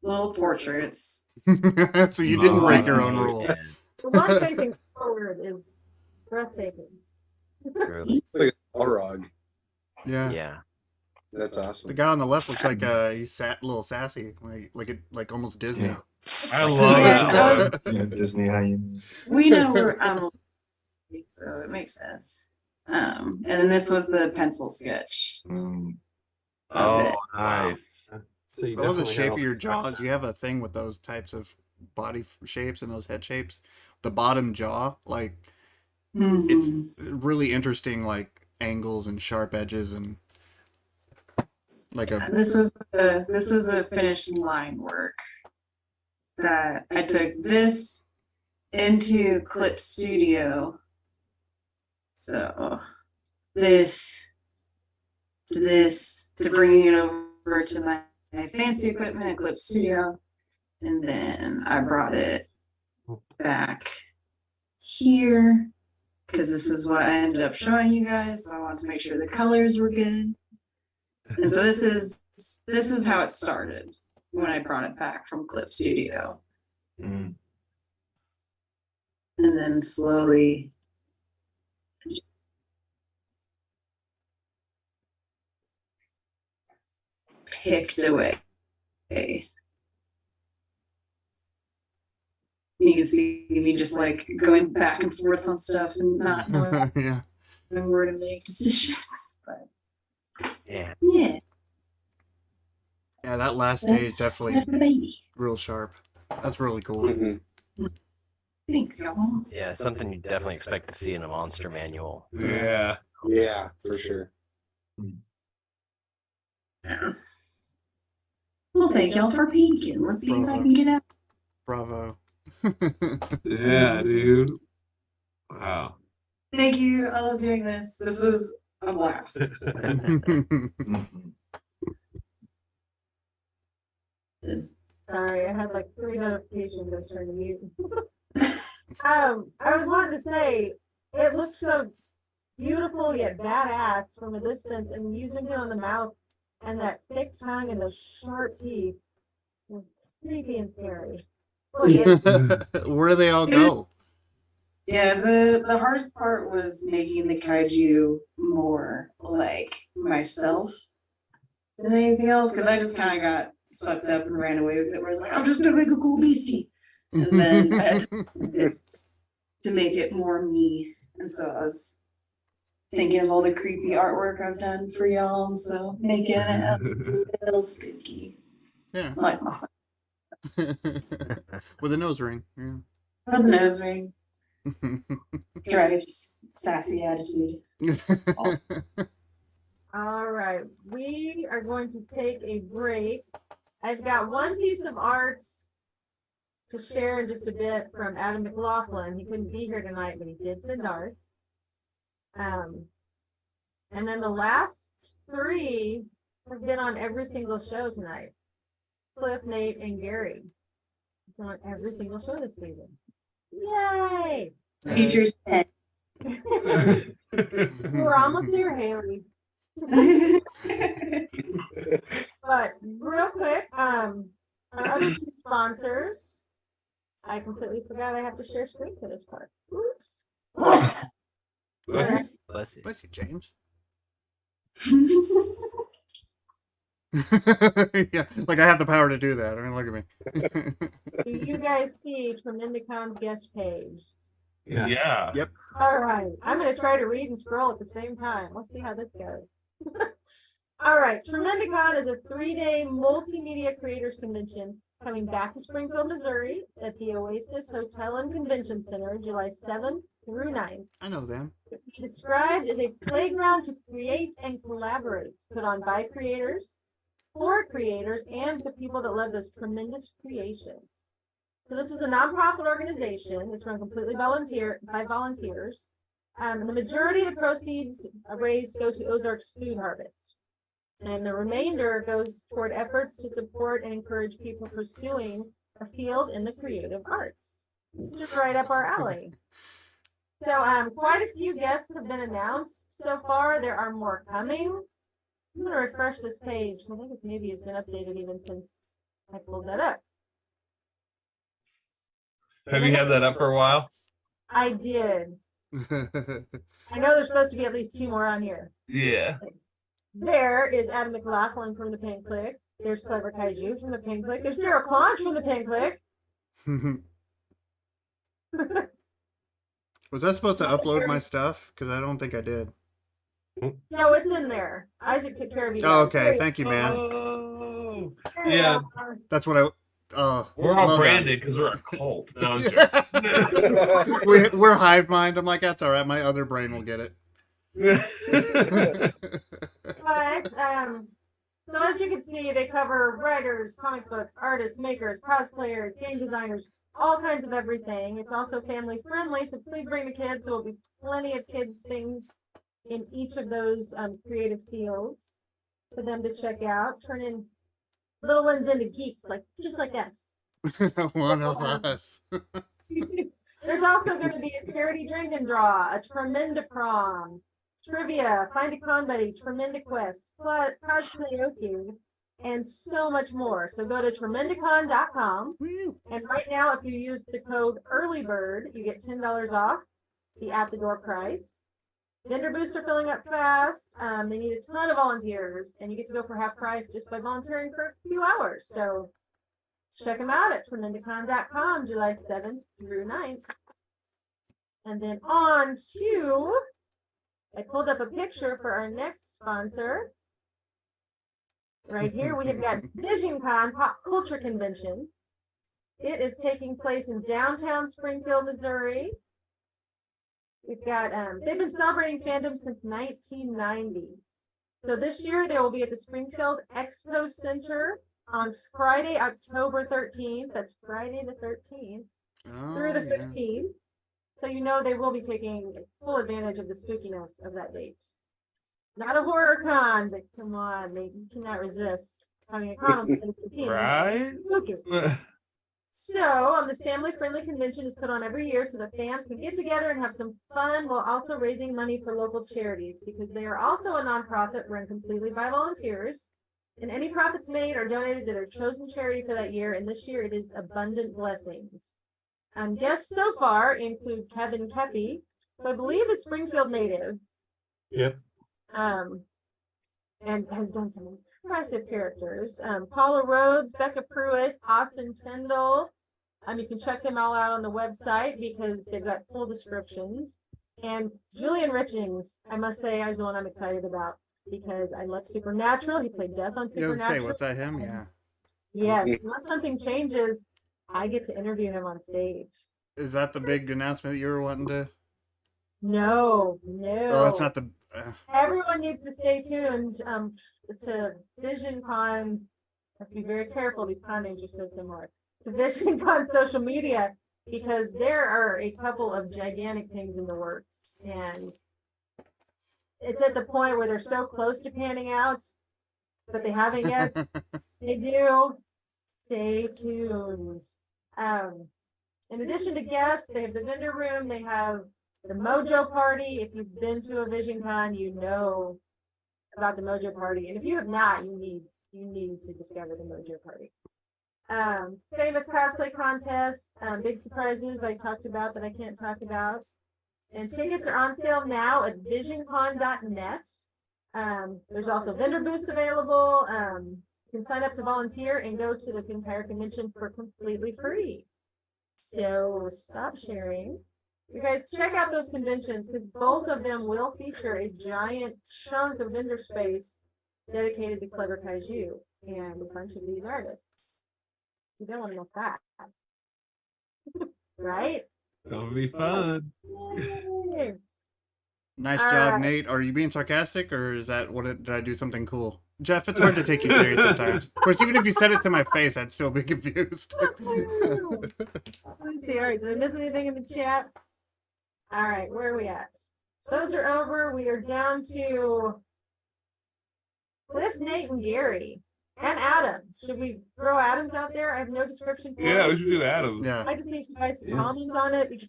little portraits. So you didn't Oh, break your own nice. rule. Yeah, The one facing forward is breathtaking. truly. Like a Balrog. Yeah. Yeah. That's The awesome. guy on the left looks like he's a little sassy, like almost Disney. Yeah. I love Yeah, that. that Yeah, Disney hyenas. We know we're so it makes sense. And then this was the pencil sketch. Mm, Oh, nice. So you I love the definitely shape have of your all the jaws. You have a thing with those types of body shapes and those head shapes. The bottom jaw, like it's Mhm. really interesting, like angles and sharp edges and like a This was a finished line work that I took this into Clip Studio. So this to bringing it over to my fancy equipment at Clip Studio, and then I brought it back here because this is what I ended up showing you guys. So I wanted to make sure the colors were good. And so this is how it started when I brought it back from Clip Studio. mm. And then slowly picked away. You can see me just like going back and forth on stuff and not knowing Yeah. where to make decisions. But Yeah. yeah, Yeah, that last that's stage definitely just the baby. real sharp. That's really cool. Mhm. Thanks, y'all. Yeah, something you definitely expect to see in a monster manual. Yeah. Yeah, for sure. Yeah. Well, thank y'all for peeking. Let's see if I can get out. Bravo. Yeah, dude. Wow. Thank you. I love doing this. This was a blast. Sorry, I had like 3 notifications I was trying to mute. I was wanting to say, it looks so beautiful yet badass from a distance, and using it on the mouth and that thick tongue and those sharp teeth was creepy and scary. Oh, yeah. Where do they all go? Yeah, the hardest part was making the kaiju more like myself than anything else, because I just kind of got swept up and ran away with it. Where I was like, I'm just gonna make a cool beastie, and then I had to make it more me. And so I was thinking of all the creepy artwork I've done for y'all, and so making it a little spooky, Yeah. like myself. With a nose ring. Yeah. With a nose ring, stripes, sassy attitude. All right, we are going to take a break. I've got one piece of art to share in just a bit from Adam McLaughlin. He couldn't be here tonight, but he did send art. And then the last 3 have been on every single show tonight. Cliff, Nate, and Gary. Been on every single show this season. Yay! Teacher's pet. We're almost there, Haley. But real quick, our other 2 sponsors. I completely forgot I have to share screen for this part. Oops. Bless Bless you. Bless you, James. Yeah, like I have the power to do that. I mean, look at me. Do you guys see Tremendicon's guest page? Yeah. Yeah. Yep. All right. I'm going to try to read and scroll at the same time. Let's see how this goes. All right. Tremendicon is a 3-day multimedia creators convention coming back to Springfield, Missouri at the Oasis Hotel and Convention Center, July 7th through 9th. I know them. It can be described as a playground to create and collaborate, put on by creators, for creators, and the people that love those tremendous creations. So this is a nonprofit organization. It's run completely by volunteers. And the majority of the proceeds raised go to Ozark's Food Harvest. And the remainder goes toward efforts to support and encourage people pursuing a field in the creative arts, which is right up our alley. So quite a few guests have been announced so far. There are more coming. I'm going to refresh this page. I think maybe it's been updated even since I pulled that up. Have you had that up for a while? I did. I know there's supposed to be at least 2 more on here. Yeah. There is Adam McLaughlin from the Pink Clique. There's Clever Kaiju from the Pink Clique. There's Gerald Clonch from the Pink Clique. Was I supposed to upload my stuff? Because I don't think I did. No, it's in there. Isaac took care of you. Oh, guys. okay. Great. Thank you, man. Oh. Yeah. That's what I. We're all well branded because we're a cult. No, I'm done. joking. We're hive mind. I'm like, that's all right. My other brain will get it. But so as you can see, they cover writers, comic books, artists, makers, cosplayers, game designers, all kinds of everything. It's also family friendly, so please bring the kids. There will be plenty of kids things in each of those creative fields for them to check out. Turn in little ones into geeks, just like us. One of us. There's also going to be a charity drink and draw, a Tremendiprom, trivia, find a con buddy, Tremendiquest, cosplayoku, and so much more. So go to tremendicon.com, and right now, if you use the code EARLYBIRD, you get $10 off the at the door price. Vendor booths are filling up fast. They need a ton of volunteers, and you get to go for half price just by volunteering for a few hours. So check them out at tremendicon.com, July 7th through 9th. And then on to, I pulled up a picture for our next sponsor. Right here, we have got VisionCon Pop Culture Convention. It is taking place in downtown Springfield, Missouri. We've got, they've been celebrating fandom since 1990. So this year they will be at the Springfield Expo Center on Friday, October 13th. That's Friday the 13th through the 15th. So you know they will be taking full advantage of the spookiness of that date. Not a horror con, but come on, they cannot resist having a con on the 15th. Right? Spooky. So, this family-friendly convention is put on every year so that fans can get together and have some fun while also raising money for local charities, because they are also a nonprofit run completely by volunteers, and any profits made are donated to their chosen charity for that year, and this year it is Abundant Blessings. Guests so far include Kevin Kepi, who I believe is Springfield native. Yep. And has done some impressive characters. Paula Rhodes, Becca Pruitt, Austin Tyndall. You can check them all out on the website because they've got full descriptions. And Julian Richings, I must say, is the one I'm excited about because I love Supernatural. He played Death on Supernatural. What's that him? Yeah. Yes, unless something changes, I get to interview him on stage. Is that the big announcement you were wanting to? No. Oh, that's not the. Everyone needs to stay tuned to Vision Con's. Have to be very careful. These con names are so similar to Vision Con's social media because there are a couple of gigantic things in the works, and it's at the point where they're so close to panning out, but they haven't yet. They do. Stay tuned. In addition to guests, they have the vendor room. They have the Mojo Party. If you've been to a Vision Con, you know about the Mojo Party. And if you have not, you need to discover the Mojo Party. Famous cosplay contest, big surprises I talked about that I can't talk about. And tickets are on sale now at visioncon.net. There's also vendor booths available. You can sign up to volunteer and go to the entire convention for completely free. So stop sharing. You guys check out those conventions because both of them will feature a giant chunk of vendor space dedicated to Clever Kaiju and a bunch of these artists. You don't want to miss that. Right? It'll be fun. Yay. Nice All job, right. Nate. Are you being sarcastic, or is that did I do something cool? Jeff, it's hard to take you serious sometimes. Of course, even if you said it to my face, I'd still be confused. Let me see. All right, did I miss anything in the chat? All right, where are we at? Those are over. We are down to Cliff, Nate, and Gary. And Adam. Should we throw Adams out there? I have no description for Yeah, him. we should do Adams. Yeah. I just need you guys to comment on it. Because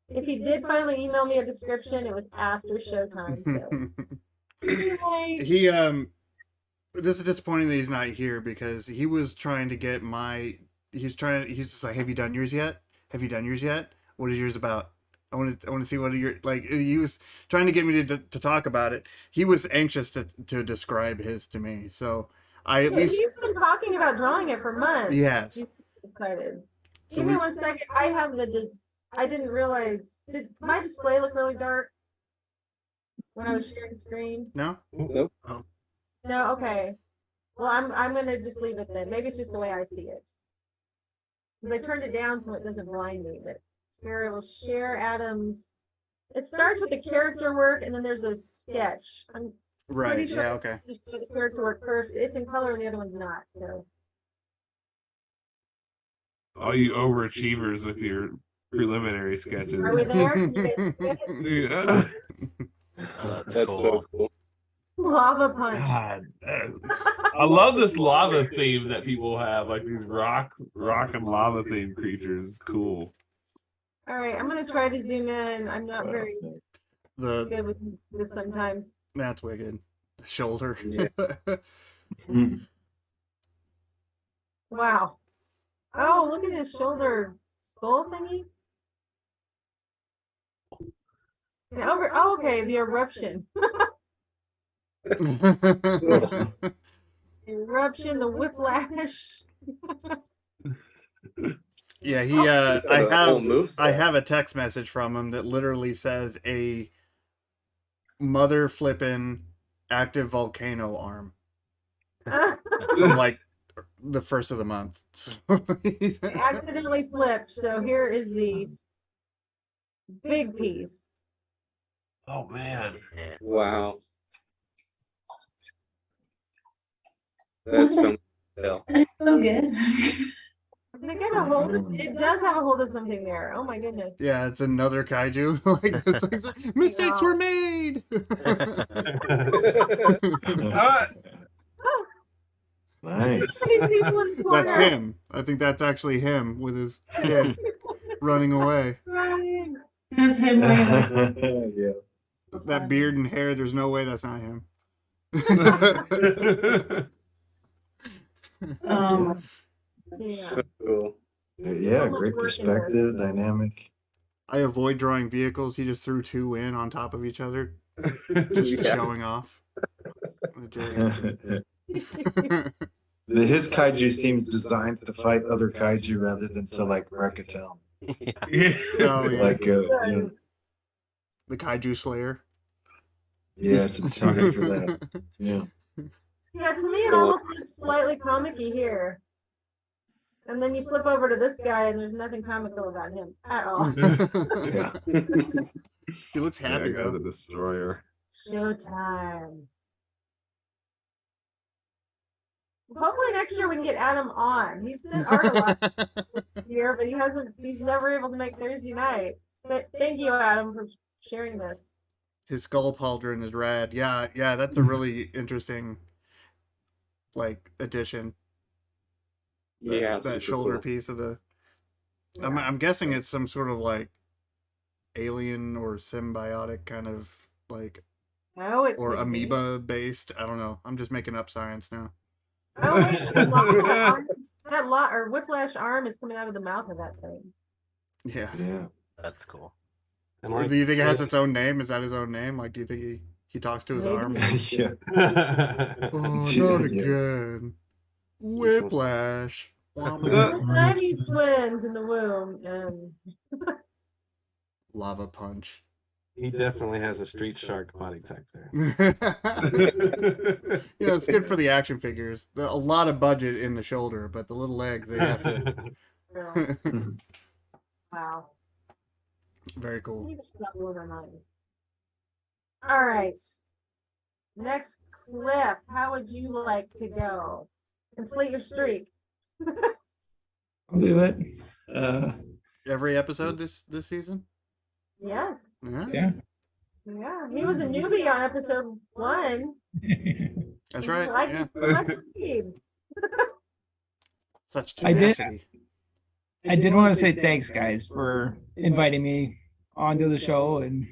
if he did finally email me a description, it was after showtime. So anyway, He this is disappointing that he's not here because he was trying to get he's just like, have you done yours yet? Have you done yours yet? What is yours about? I want to see what your he was trying to get me to talk about it. He was anxious to describe his to me. So I at least he's been talking about drawing it for months. yes. He's excited. So Give me we- 1 second. I have I didn't realize. Did my display look really dark when I was sharing screen? No? Nope. No. Okay. Well, I'm gonna just leave it then. Maybe it's just the way I see it. Because I turned it down so it doesn't blind me. But here I will share Adams. It starts with the character work and then there's a sketch. I'm Right. pretty sure Yeah, okay. just show the character work first. It's in color and the other one's not. So All you overachievers with your preliminary sketches. are we there? Can you guys see it? Yeah. That's so cool. Lava punch. God, I love this lava theme that people have, like these rock and lava themed creatures. It's cool. All right, I'm gonna try to zoom in. I'm not very The good with this sometimes. that's wicked. The shoulder. Yeah. Wow. Oh, look at his shoulder skull thingy. Okay, the eruption. Eruption, the whiplash. Yeah, The whole I moveset. have a text message from him that literally says a mother flippin' active volcano arm from like the first of the month. So Accidentally flipped. So here is the big piece. Oh man. Wow. That's so much detail. It's so good. Is it got a hold of? It does have a hold of something there. Oh my goodness. yeah, it's another kaiju. Like this thing's like, mistakes were made. Nice. These people in the That's corner. him. I think that's actually him with his kid running away. Ryan. That's him wearing Yeah. That beard and hair, there's no way that's not him. um Yeah. So cool. Yeah, great perspective, dynamic. I avoid drawing vehicles. He just threw two in on top of each other, just Yeah. showing off. His kaiju seems designed to fight other kaiju rather than to like wreck a town. Oh, yeah. Like, you know, The Kaiju Slayer. yeah, it's a term for that. Yeah. Yeah, to me it almost looks slightly comic-y here. And then you flip over to this guy and there's nothing comical about him at all. Yeah. He looks happy Yeah, I got the though. destroyer. Showtime. Hopefully next year we can get Adam on. He's sent art a lot here, but he's never able to make Thursday nights. Thank you, Adam, for sharing this. His skull pauldron is rad. Yeah, that's a really interesting like addition. Yeah, That super shoulder cool. piece of the. I'm guessing it's some sort of like alien or symbiotic kind of like Oh, it or could be. amoeba based. I don't know. I'm just making up science now. Oh, wait, that lot or whiplash arm is coming out of the mouth of that thing. Yeah. Yeah. That's cool. And Or like, do you think it has its own name? Is that his own name? Like, do you think he talks to his Maybe. arm? Yeah. Oh, Yeah, not yeah. again. Whiplash. The Siamese twins in the womb. Lava punch. he definitely has a street shark body type there. You know, it's good for the action figures. A lot of budget in the shoulder, but the little legs, they have to. Wow. Very cool. All right. Next clip. How would you like to go? Complete your streak. I'll do it. Every episode this season? Yes. Yeah. Yeah. Yeah. He was a newbie on episode 1. That's right. Like Yeah. Such I did- tenacity. I did want to say thanks, guys, for inviting me onto the show and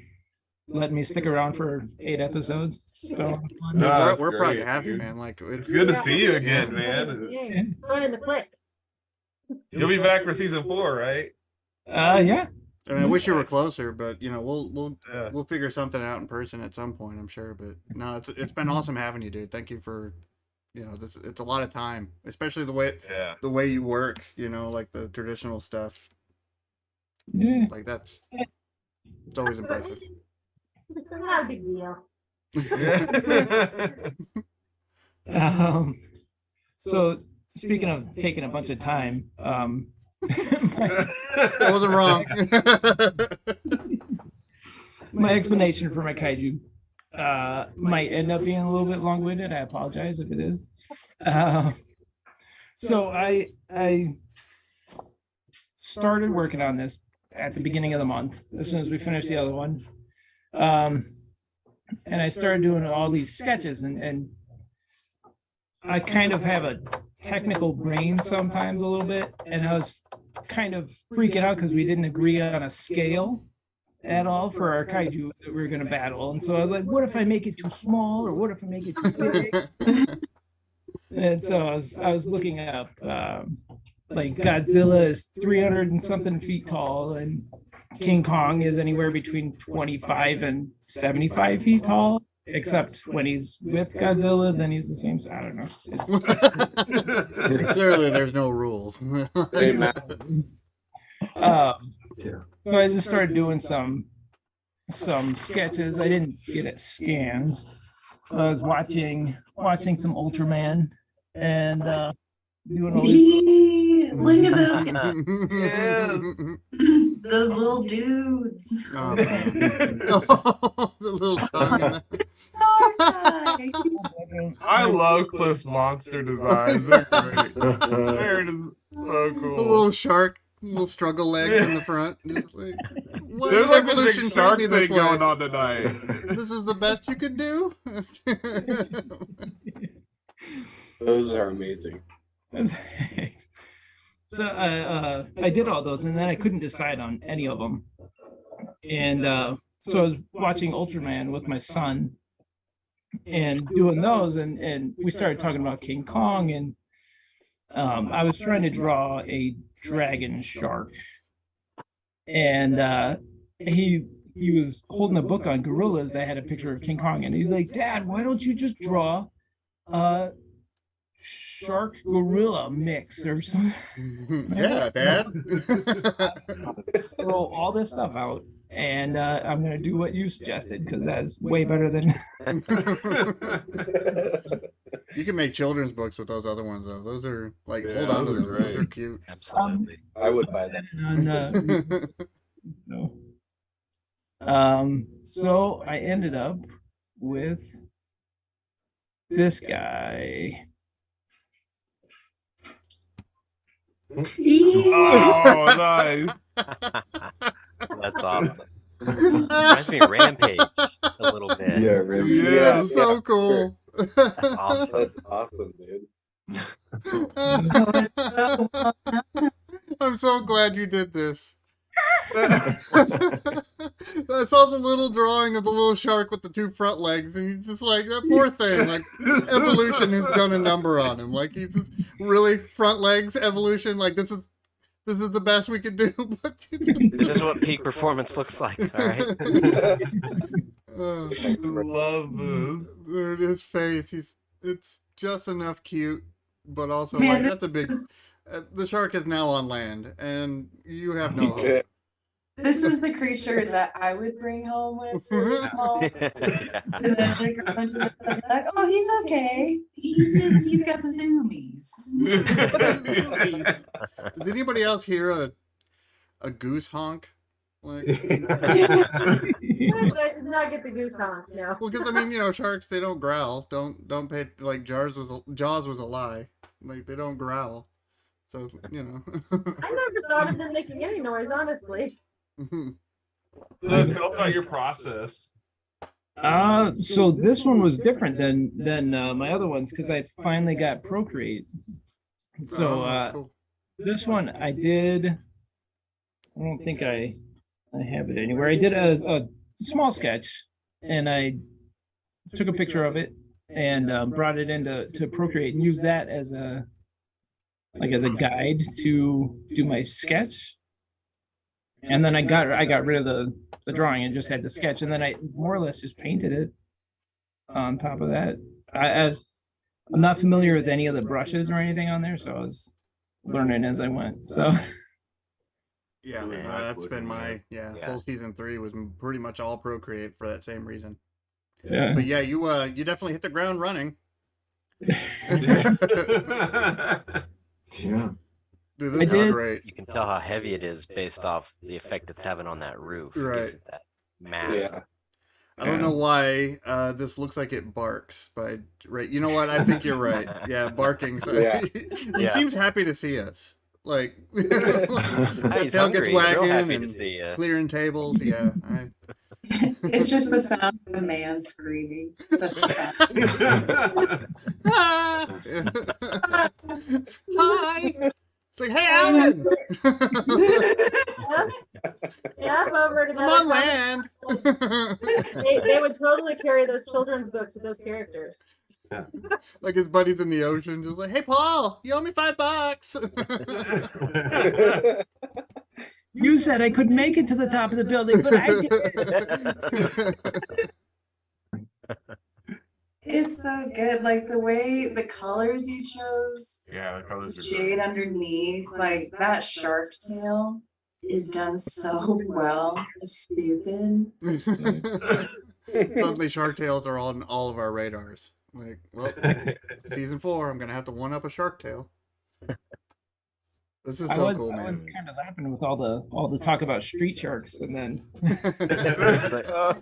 letting me stick around for 8 episodes. So, No, We're that's proud great, to have you, dude. man. Like It's good to see you again, man. Going in the click. You'll be back for season 4, right? yeah. I mean, I wish you were Nice. closer, but you know, Yeah. we'll figure something out in person at some point, I'm sure. But no, it's been awesome having you, dude. Thank you for, you know, it's a lot of time, especially Yeah. the way you work. You know, like the traditional stuff. Yeah. Like it's always impressive. Not a big deal. So speaking of taking a bunch of time, That wasn't wrong. my explanation for my kaiju might end up being a little bit long-winded. I apologize if it is. So I started working on this at the beginning of the month, as soon as we finished the other one. And I started doing all these sketches, and I kind of have a technical brain sometimes a little bit, and I was kind of freaking out because we didn't agree on a scale at all for our kaiju that we were going to battle. And so I was like, what if I make it too small, or what if I make it too big? And so I was looking up like Godzilla is 300 and something feet tall, and King Kong is anywhere between 25 and 75 feet tall, except when he's with Godzilla, then he's the same. I don't know. Clearly, there's no rules. Hey, Matt. So I just started doing some sketches. I didn't get it scanned. So I was watching some Ultraman and doing all these. Look at those Yes. those little dudes. Oh, man. Oh, the little tongue. in it. I love Cliff's monster designs. They're great. They're just so The cool. little shark, little struggle legs in the front. Just like, why There's did like this evolution big treat shark me this thing way? going on tonight. This is the best you could do. Those are amazing. So I did all those, and then I couldn't decide on any of them. And so I was watching Ultraman with my son and doing those, and we started talking about King Kong, and I was trying to draw a dragon shark, and he was holding a book on gorillas that had a picture of King Kong, and he's like, "Dad, why don't you just draw a shark gorilla mix or something?" Yeah, Dad. Throw all this stuff out, and I'm gonna do what you suggested because that's way better than. You can make children's books with those other ones though. Those are like, Yeah, hold on to those are those. Those are great. cute. Absolutely. I would buy that. So I ended up with this guy. Oh, nice. That's awesome. Reminds me of Rampage a little bit. Yeah, really. Yeah. That's so cool. That's awesome. That's awesome, dude. I'm so glad you did this. I saw the little drawing of the little shark with the two front legs, and he's just like, that poor thing. Like, evolution has done a number on him. Like, he's just really front legs evolution. Like, this is the best we could do. But This is what peak performance looks like. All right. Love this. There, his face. It's just enough cute, but also Man, like that's a big. The shark is now on land, and you have no hope. This is the creature that I would bring home when it's really small. And then they grow into the like, oh, he's okay. He's got the zoomies. Does anybody else hear a goose honk? Like, I did not get the goose honk. No. well, because I mean, you know, sharks, they don't growl. Don't pay, like Jaws was a lie. Like, they don't growl. So, you know. I never thought of them making any noise, honestly. So tell us about your process. So this one was different than my other ones because I finally got Procreate. So Cool. this one I did. I don't think I have it anywhere. I did a small sketch, and I took a picture of it and brought it into Procreate and used that as a guide to do my sketch. And then I got rid of the drawing and just had the sketch, and then I more or less just painted it on top of that. I'm not familiar with any of the brushes or anything on there, so I was learning as I went. So Yeah, Really nice that's looking, been my Yeah. full season 3 was pretty much all Procreate for that same reason. yeah. But yeah, you definitely hit the ground running. Yeah. Dude, I this is did. great. You can tell how heavy it is based off the effect it's having on that roof. It gives Right. it that mass. Yeah. I don't know why this looks like it barks, but right, you know what? I think you're right. Yeah, barking. So Yeah. he Yeah. seems happy to see us. Like, Hey, he's tail hungry. gets He's real wagging happy to and see you. clearing tables. Yeah. It's just the sound of a man screaming. That's the sound. Hi. It's like, hey, Alan. Yep, over to I'm on land. They would totally carry those children's books with those characters. Like his buddies in the ocean, just like, hey, Paul, you owe me $5. You said I couldn't make it to the top of the building, but I did. It's so good. Like the way the colors you chose, Yeah, the colors the are shade underneath, like that shark tail is done so well. It's stupid. Suddenly, Shark Tales are on all of our radars. Like, well, season 4, I'm gonna have to one up a Shark Tale. This is so cool, I man. was kind of laughing with all the talk about street sharks, and then It's like, oh.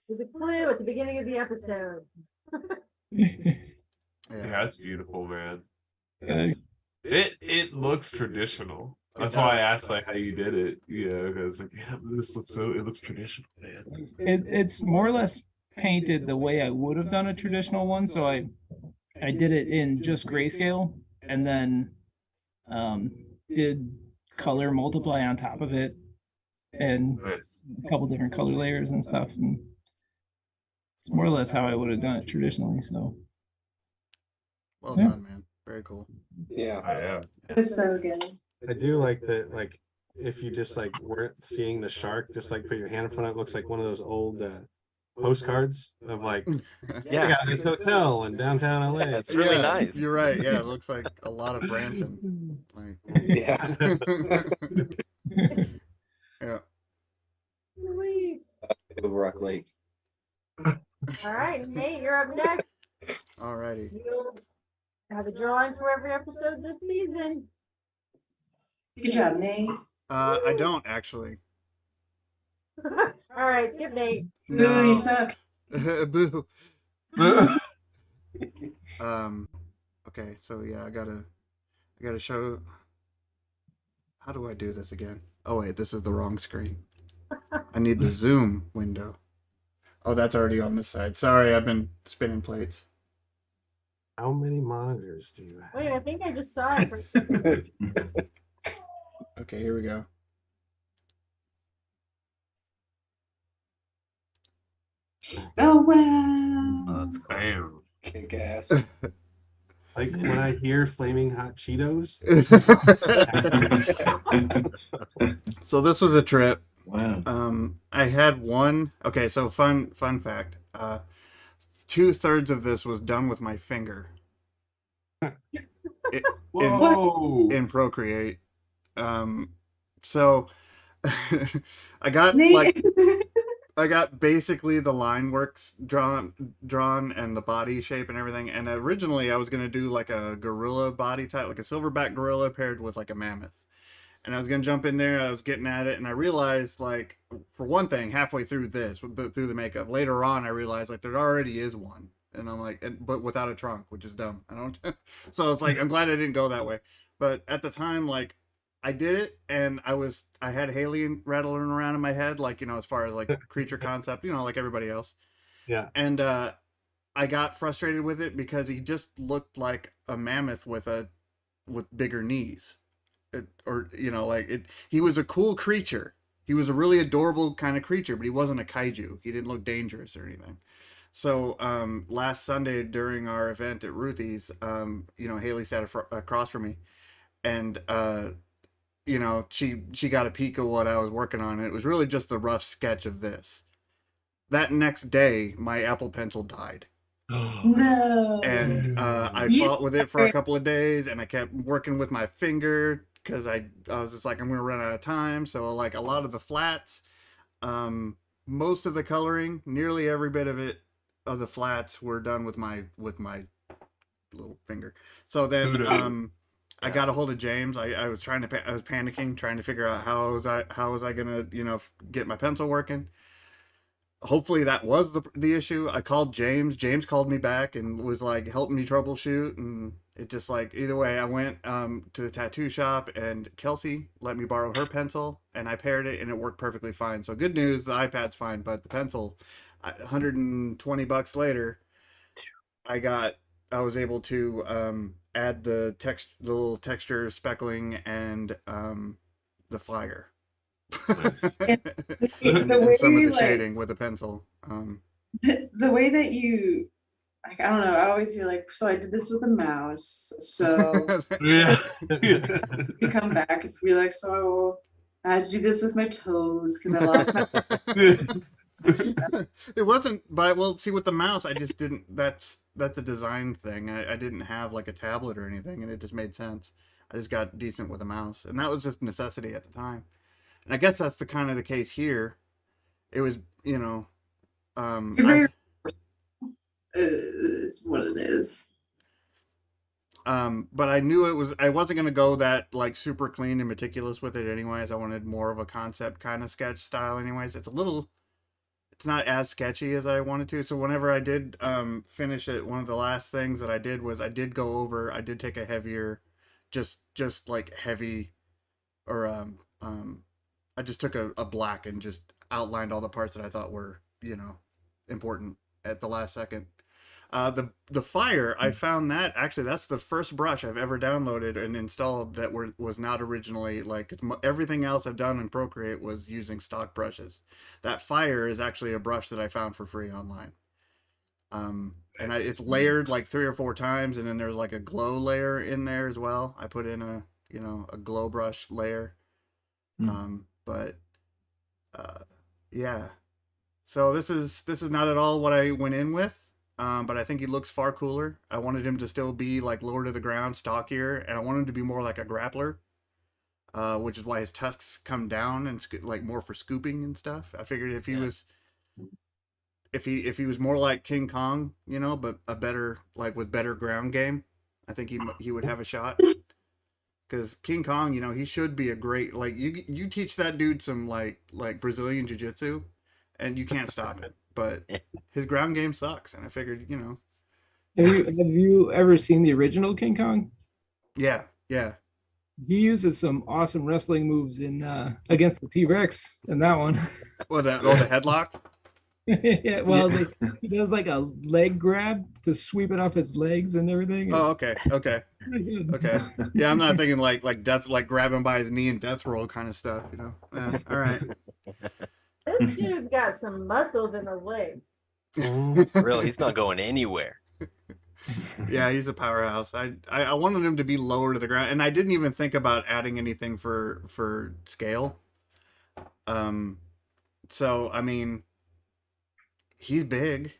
There's a clue at the beginning of the episode. Yeah, Yeah. it's beautiful, man. uh, It looks traditional. That's why I asked like how you did it. Yeah, because like yeah, this looks so it looks traditional, man. it's more or less painted the way I would have done a traditional one. So I did it in just grayscale, and then did color multiply on top of it, and Nice. a couple different color layers and stuff. And it's more or less how I would have done it traditionally. So Well Yeah. done, man. Very cool. Yeah. Yeah. It's so good. I do like that, like, if you just like weren't seeing the shark, just like put your hand in front of it, looks like one of those old postcards of like, I Yeah, got this hotel in downtown LA. yeah, it's really Yeah, nice. You're right. Yeah, it looks like a lot of Branson. Like, Yeah. yeah. Louise. Rock Lake. All right, Nate, you're up next. Alrighty. You'll have a drawing for every episode this season. Good job, Nate. I don't actually. All right, skip Nate. Ooh, No. you suck. Boo. Okay, so yeah, I gotta show. How do I do this again? Oh wait, this is the wrong screen. I need the zoom window. Oh, that's already on this side. Sorry, I've been spinning plates. How many monitors do you have? Wait, I think I just saw it. Okay, here we go. Oh wow. Oh, that's cool. Bam. Kick ass. Like when I hear flaming hot Cheetos. So this was a trip. Wow. I had one. Okay, so fun fact. 2/3 of this was done with my finger Whoa. in Procreate. So I got Nate. like I got basically the line works drawn and the body shape and everything. And originally I was gonna do like a gorilla body type, like a silverback gorilla paired with like a mammoth. And I was gonna jump in there. I was getting at it, and I realized, like, for one thing, halfway through through the makeup, later on, I realized like there already is one, and I'm like, but without a trunk, which is dumb. I don't. So it's like I'm glad I didn't go that way. But at the time, like, I did it, and I had Haley rattling around in my head, like, as far as like creature concept, like everybody else. Yeah. And I got frustrated with it because he just looked like a mammoth with bigger knees. He was a cool creature. He was a really adorable kind of creature, but he wasn't a kaiju. He didn't look dangerous or anything. So last Sunday during our event at Ruthie's, Haley sat across from me, and she got a peek of what I was working on. And it was really just the rough sketch of this. That next day, my Apple Pencil died. No. And I You- fought with it for a couple of days, and I kept working with my finger because I was just like, I'm gonna run out of time. So like a lot of the flats, most of the coloring, nearly every bit of the flats were done with my little finger. So then I got a hold of James. I was panicking, trying to figure out how was I gonna get my pencil working. Hopefully that was the issue. I called James. James called me back and was like helping me troubleshoot. And it just like, either way, I went to the tattoo shop, and Kelsey let me borrow her pencil, and I paired it, and it worked perfectly fine. So good news, the iPad's fine, but the pencil, $120 later, I was able to add the little texture speckling and the fire. and The way some of you, the like- shading with a pencil. The way that you like, I don't know. I always hear like, so I did this with a mouse. So Yeah. you come back, it's be like, so I had to do this with my toes because I lost my. It wasn't by well, see with the mouse, I just didn't. That's a design thing. I didn't have like a tablet or anything, and it just made sense. I just got decent with a mouse, and that was just necessity at the time. And I guess that's the kind of the case here. It was, you know, I Is what it is. but I knew it was. I wasn't gonna go that like super clean and meticulous with it, anyways. I wanted more of a concept kind of sketch style, anyways. It's not as sketchy as I wanted to. So whenever I did finish it, one of the last things that I did was I did take a heavier, just like heavy, or I just took a black and just outlined all the parts that I thought were important at the last second. The fire, I found that actually that's the first brush I've ever downloaded and installed that was not originally like everything else I've done in Procreate was using stock brushes. That fire is actually a brush that I found for free online. It's layered like 3 or 4 times, and then there's like a glow layer in there as well. I put in a glow brush layer. But yeah. So this is not at all what I went in with. But I think he looks far cooler. I wanted him to still be like lower to the ground, stockier, and I want him to be more like a grappler, which is why his tusks come down and like more for scooping and stuff. I figured if he was, if he was more like King Kong, but a better like with better ground game, I think he would have a shot. Because King Kong, he should be a great like you teach that dude some like Brazilian jiu-jitsu, and you can't stop him. But his ground game sucks, and I figured, Have you ever seen the original King Kong? Yeah. He uses some awesome wrestling moves in against the T-Rex in that one. Well, the headlock. Yeah, well, he does like a leg grab to sweep it off his legs and everything. Oh, okay. Yeah, I'm not thinking like death, like grab him by his knee and death roll kind of stuff. All right. This dude's got some muscles in those legs. Really, he's not going anywhere. Yeah, he's a powerhouse. I wanted him to be lower to the ground, and I didn't even think about adding anything for scale. So I mean, he's big,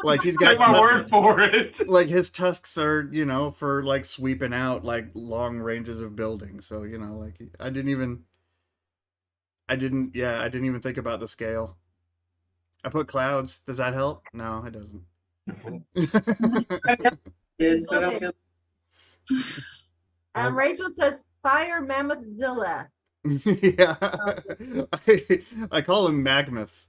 like he's got Take my word for it. Like his tusks are, for like sweeping out like long ranges of buildings. So like I didn't even think about the scale. I put clouds. Does that help? No, it doesn't. Okay. Rachel says Fire Mammothzilla. Yeah. I call him Magmuth.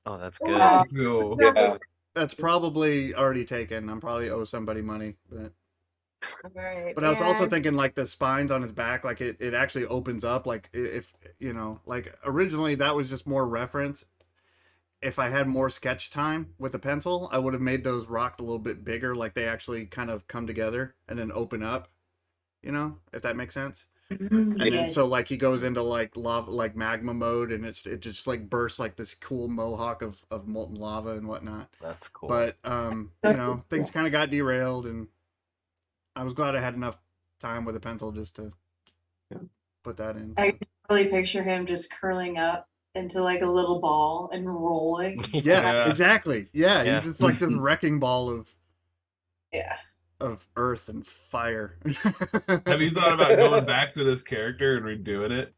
Oh, that's good. Cool. Yeah. That's probably already taken. I'm probably owe somebody money, but Right. I was also thinking like the spines on his back, like it actually opens up. Like if like originally that was just more reference. If I had more sketch time with a pencil, I would have made those rocks a little bit bigger, like they actually kind of come together and then open up. If that makes sense. And then so like he goes into like lava, like magma mode, and it just like bursts like this cool mohawk of molten lava and whatnot. That's cool. But things kind of got derailed, and I was glad I had enough time with a pencil just to put that in. I can really picture him just curling up into like a little ball and rolling. Yeah, exactly. Yeah, he's just like this wrecking ball of earth and fire. Have you thought about going back to this character and redoing it?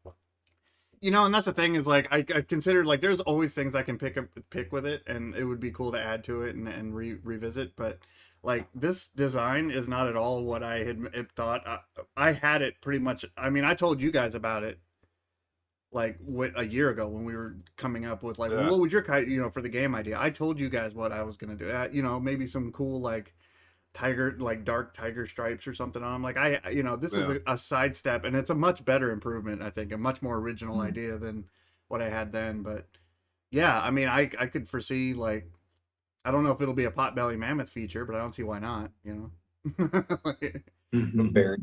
And that's the thing is like I considered like there's always things I can pick with it, and it would be cool to add to it and revisit. But like this design is not at all what I had thought. I had it pretty much. I mean, I told you guys about it like a year ago when we were coming up with like, what would your for the game idea? I told you guys what I was gonna do. Maybe some cool like tiger, like dark tiger stripes or something on them. Like this is a sidestep, and it's a much better improvement. I think a much more original idea than what I had then. But yeah, I mean, I could foresee like, I don't know if it'll be a potbelly mammoth feature, but I don't see why not. Very.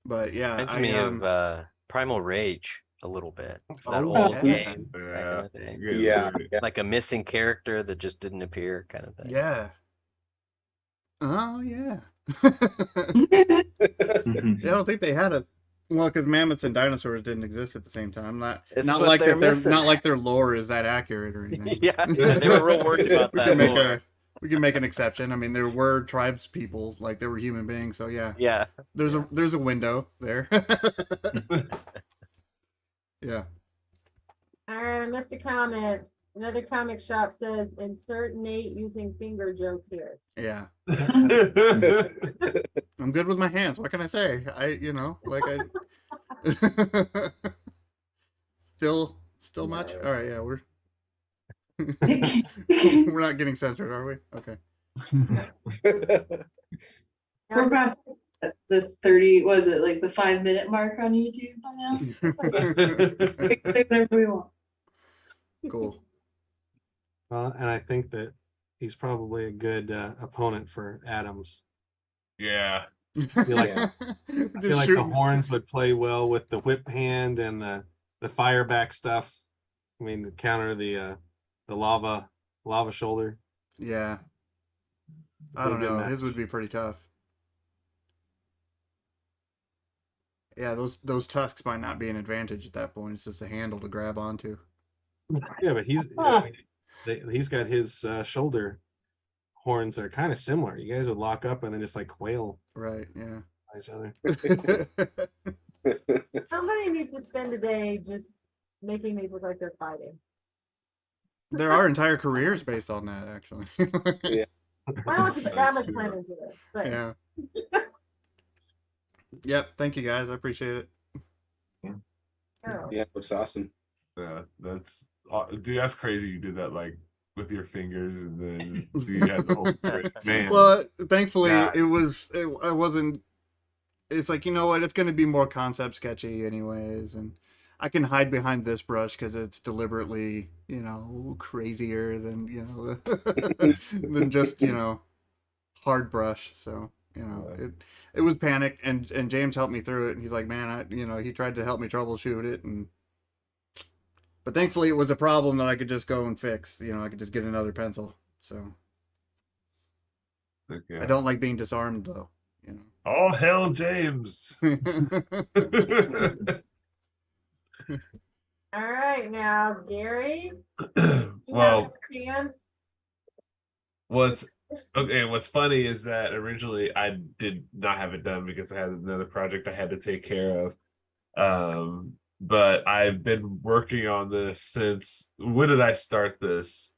But yeah, Reminds me of Primal Rage. a little bit. That Oh, old yeah. game back Yeah. in the day. Yeah. Like a missing character that just didn't appear, kind of thing. Yeah. Oh yeah. I don't think they had a well, because mammoths and dinosaurs didn't exist at the same time. It's Not what like they're that. They're missing. not like their lore is that accurate or anything. Yeah, they were real worried about we that can make lore. we can make an exception. I mean, there were tribes people, like there were human beings. So yeah, Yeah. there's a window there. Yeah. All right, I missed a comment. Another comic shop says insert Nate using finger joke here. Yeah. I'm good with my hands. What can I say? Still much? All right, yeah, we're we're not getting censored, are we? Okay. We're past the 30, was it like the 5-minute mark on YouTube by now? We can say whatever we want. Cool. Well, and I think that he's probably a good opponent for Adams. Yeah. I feel like, Yeah. I feel like the horns would play well with the whip hand and the fireback stuff. I mean, to counter the lava shoulder. Yeah. I Be a don't good know. match. His would be pretty tough. Yeah, those tusks might not be an advantage at that point. It's just a handle to grab onto. Yeah, but he's got his shoulder horns that are kind of similar. You guys would lock up and then just like quail Right, yeah. at each other. Somebody needs to spend a day just making these look like they're fighting. There are entire careers based on that, actually. Yeah. I don't want to put that much time into this, but Yeah. Yep. Thank you guys. I appreciate it. oh. Yeah, it was awesome. Yeah, dude, that's crazy. You did that like with your fingers, and then you had the whole script. Man. Well, thankfully, Yeah. I wasn't. It's like, you know what? It's going to be more concept sketchy, anyways, and I can hide behind this brush because it's deliberately, crazier than than just hard brush. So it was panic, and James helped me through it, and he's like, man, he tried to help me troubleshoot it, but thankfully it was a problem that I could just go and fix. I could just get another pencil. So Okay. I don't like being disarmed though. Oh hell, James. All right, now Gary. Well, Chance. what's funny is that originally I did not have it done because I had another project I had to take care of. But I've been working on this since, when did I start this?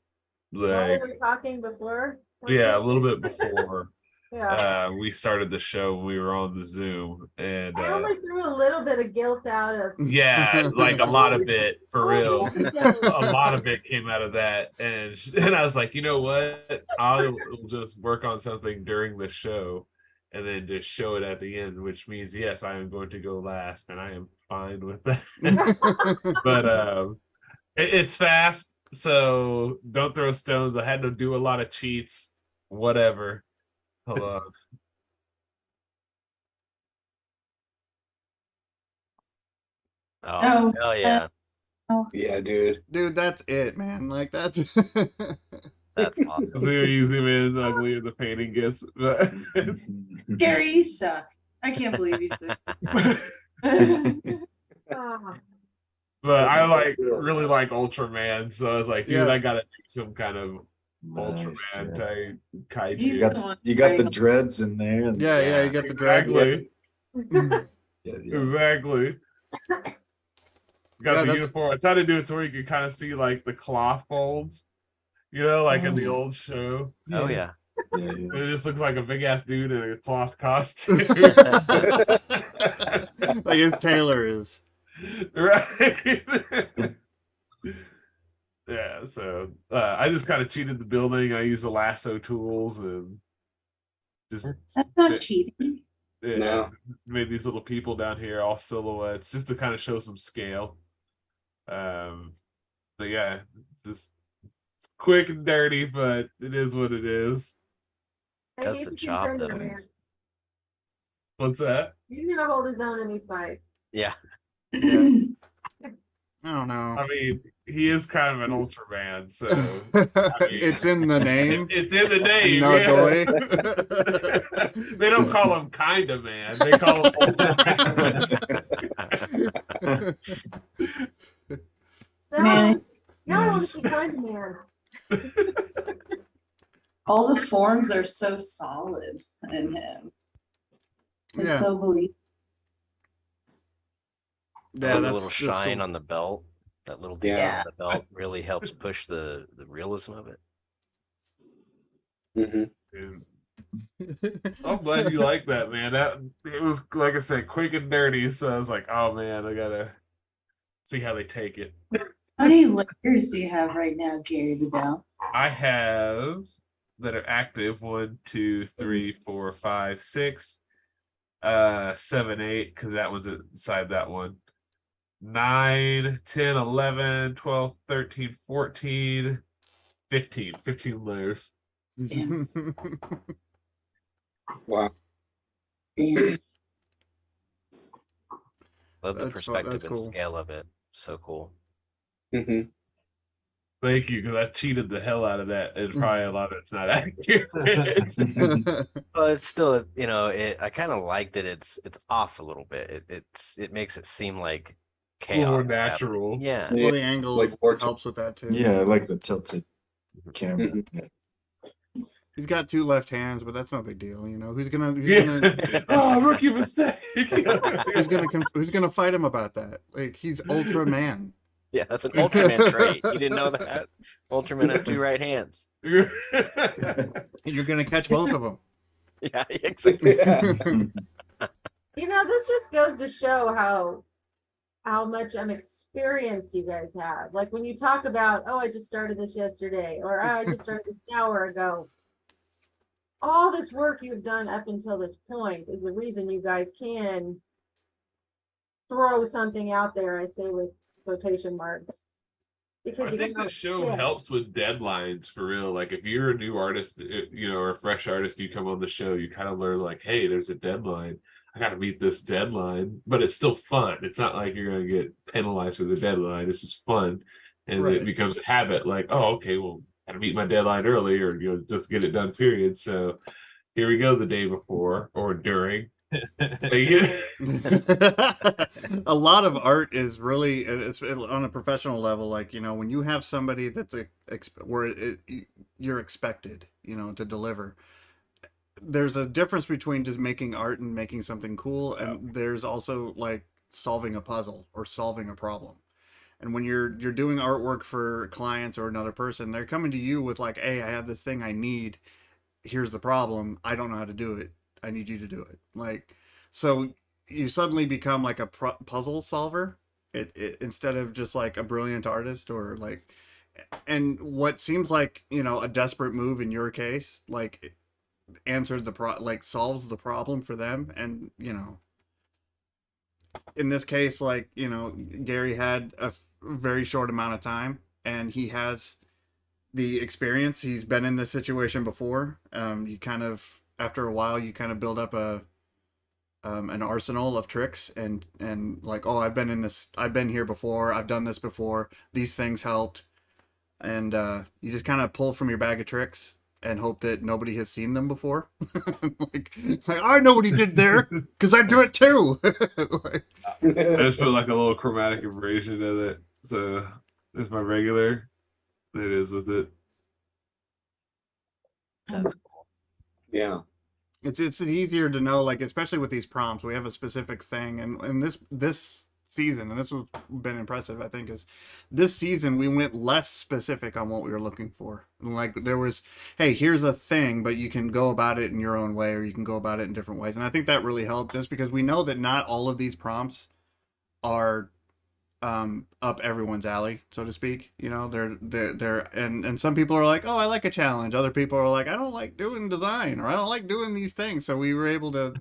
Like, we were talking before. Yeah, a little bit before. Yeah. We started the show. We were on the Zoom, and I only threw a little bit of guilt out of. yeah, like a lot of it, for real. A lot of it came out of that, and I was like, you know what? I'll just work on something during the show, and then just show it at the end, which means yes, I am going to go last, and I am fine with that. But it's fast, so don't throw stones. I had to do a lot of cheats, whatever. Hold on. Oh, hell yeah. Yeah, dude. Dude, that's it, man. Like that's That's awesome. So you zoom in, the uglier the painting gets. But Gary, you suck. I can't believe you did. Oh, but I really like Ultraman, so I was like, dude, Yeah. I gotta do some kind of Nice, Ultraman yeah. type kaiju. He's You the one got the writing dreads in there. And yeah, you got the drag. Exactly. yeah. Exactly. Got Yeah, the that's- uniform. I tried to do it to where you could kind of see like the cloth folds, like in the old show. Oh yeah. Yeah, It just looks like a big ass dude in a cloth costume. Like his tailor is. Right. Yeah, so I just kind of cheated the building. I used the lasso tools and just That's not cheating. No. made these little people down here all silhouettes just to kind of show some scale. But yeah, it's quick and dirty, but it is what it is. I That's guess the you can job, turn though. him in. What's that? He's gonna hold his own in these fights. Yeah. I don't know. I mean, he is kind of an Ultraman, so It's in the name. it's in the name. No Yeah. doy. They don't call him Kinda Man. They call him Ultraman. Man. Now I want to see Kind Man. All the forms are so solid in him. It's Yeah. so believable. Yeah, the little that's shine cool. on the belt, that little detail Yeah. on the belt really helps push the realism of it. Hmm. Dude, I'm glad you like that, man. That it was, like I said, quick and dirty. So I was like, oh man, I gotta see how they take it. How many layers do you have right now, Gary Bedell? I have that are active 1, 2, 3, 4, 5, 6, 7, 8, because that was inside that one. 9, 10, 11, 12, 13, 14, 15 layers. Damn. Wow. Damn. Love the That's perspective and cool. scale of it. So cool. Hmm. Thank you, because I cheated the hell out of that, and probably a lot of it's not accurate. Well, it's still, I kind of like that it's off a little bit. It makes it seem like A little more chaos is happening. natural. Yeah. Well, the angle Like Forza. helps with that too. Yeah, I like the tilted camera. Mhm. Yeah. He's got 2 left hands, but that's no big deal. You know, who's gonna Oh, rookie mistake. who's gonna fight him about that? Like, he's Ultraman. Yeah, that's an Ultraman trait. You didn't know that? Ultraman have 2 right hands. You're gonna catch both of them. Yeah, exactly. You know, this just goes to show how much experience you guys have. Like when you talk about, oh, I just started this yesterday, or oh, I just started this an hour ago. All this work you've done up until this point is the reason you guys can throw something out there, I say with quotation marks. Because I you think can the show yeah. helps with deadlines for real. Like if you're a new artist, or a fresh artist, you come on the show, you kind of learn like, hey, there's a deadline. I got to meet this deadline, but it's still fun. It's not like you're going to get penalized for the deadline. It's just fun. And Right. it becomes a habit like, oh, okay, well, got to meet my deadline early or, just get it done, period. So here we go the day before or during. A lot of art is really it's on a professional level. Like, when you have somebody that's you're expected, to deliver. There's a difference between just making art and making something cool, and there's also like solving a puzzle or solving a problem. And when you're doing artwork for clients or another person, they're coming to you with like, hey, I have this thing I need. Here's the problem. I don't know how to do it. I need you to do it. Like, so you suddenly become like a puzzle solver, instead of just like a brilliant artist or like, and what seems like, a desperate move in your case, like answered solves the problem for them. And, in this case, like, Gary had a very short amount of time and he has the experience. He's been in this situation before. You kind of, after a while, you kind of build up an arsenal of tricks and like, oh, I've been here before. I've done this before. These things helped. And you just kind of pull from your bag of tricks and hope that nobody has seen them before. like I know what he did there because I do it too. I just put like a little chromatic abrasion in it. So there's my regular. It is with it. That's cool. Yeah. It's easier to know, like, especially with these prompts, we have a specific thing, and this season, and this has been impressive, I think, is this season we went less specific on what we were looking for. Like there was, hey, here's a thing, but you can go about it in your own way, or you can go about it in different ways, and I think that really helped, just because we know that not all of these prompts are up everyone's alley, so to speak. They're and some people are like, oh, I like a challenge. Other people are like, I don't like doing design, or I don't like doing these things. So we were able to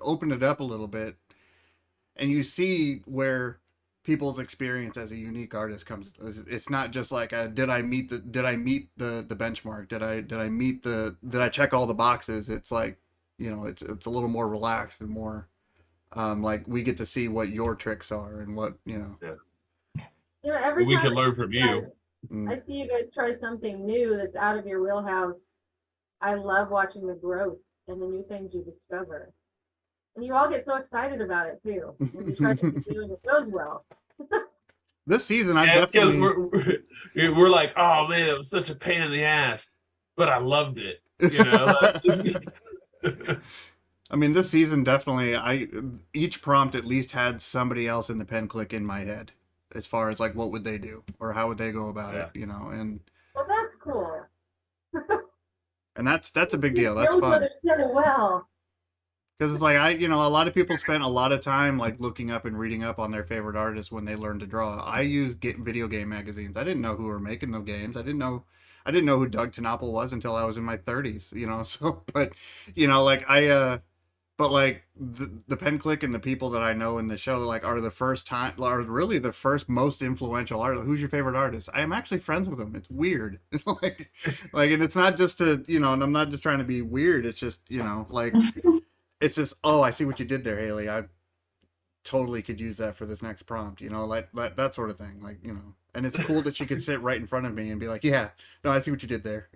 open it up a little bit, and you see where people's experience as a unique artist comes. It's not just like did I meet the benchmark, did I check all the boxes. It's like, it's a little more relaxed and more like we get to see what your tricks are and what. Yeah. You know, every We time can learn from you. I see you guys try something new that's out of your wheelhouse. I love watching the growth and the new things you discover. And you all get so excited about it too. When you try something new and it goes well. This season, I've Yeah, because definitely. we're like, oh man, it was such a pain in the ass, but I loved it. You know, like, just I mean, this season definitely. Each prompt at least had somebody else in the pen click in my head, as far as like what would they do or how would they go about Yeah. it, you know, Well, that's cool. and that's a big You deal. That's know each fun. other so well. Because it's like a lot of people spent a lot of time like looking up and reading up on their favorite artists when they learned to draw. I used video game magazines. I didn't know who were making the games. I didn't know who Doug Tenopple was until I was in my 30s. You know, so but like but like the pen click and the people that I know in the show like are the first time are really the first most influential artist. Who's your favorite artist? I am actually friends with them. It's weird. like and it's not just to and I'm not just trying to be weird. It's just like. It's just, oh, I see what you did there, Haley. I totally could use that for this next prompt, like that sort of thing. Like, and it's cool that she could sit right in front of me and be like, yeah, no, I see what you did there,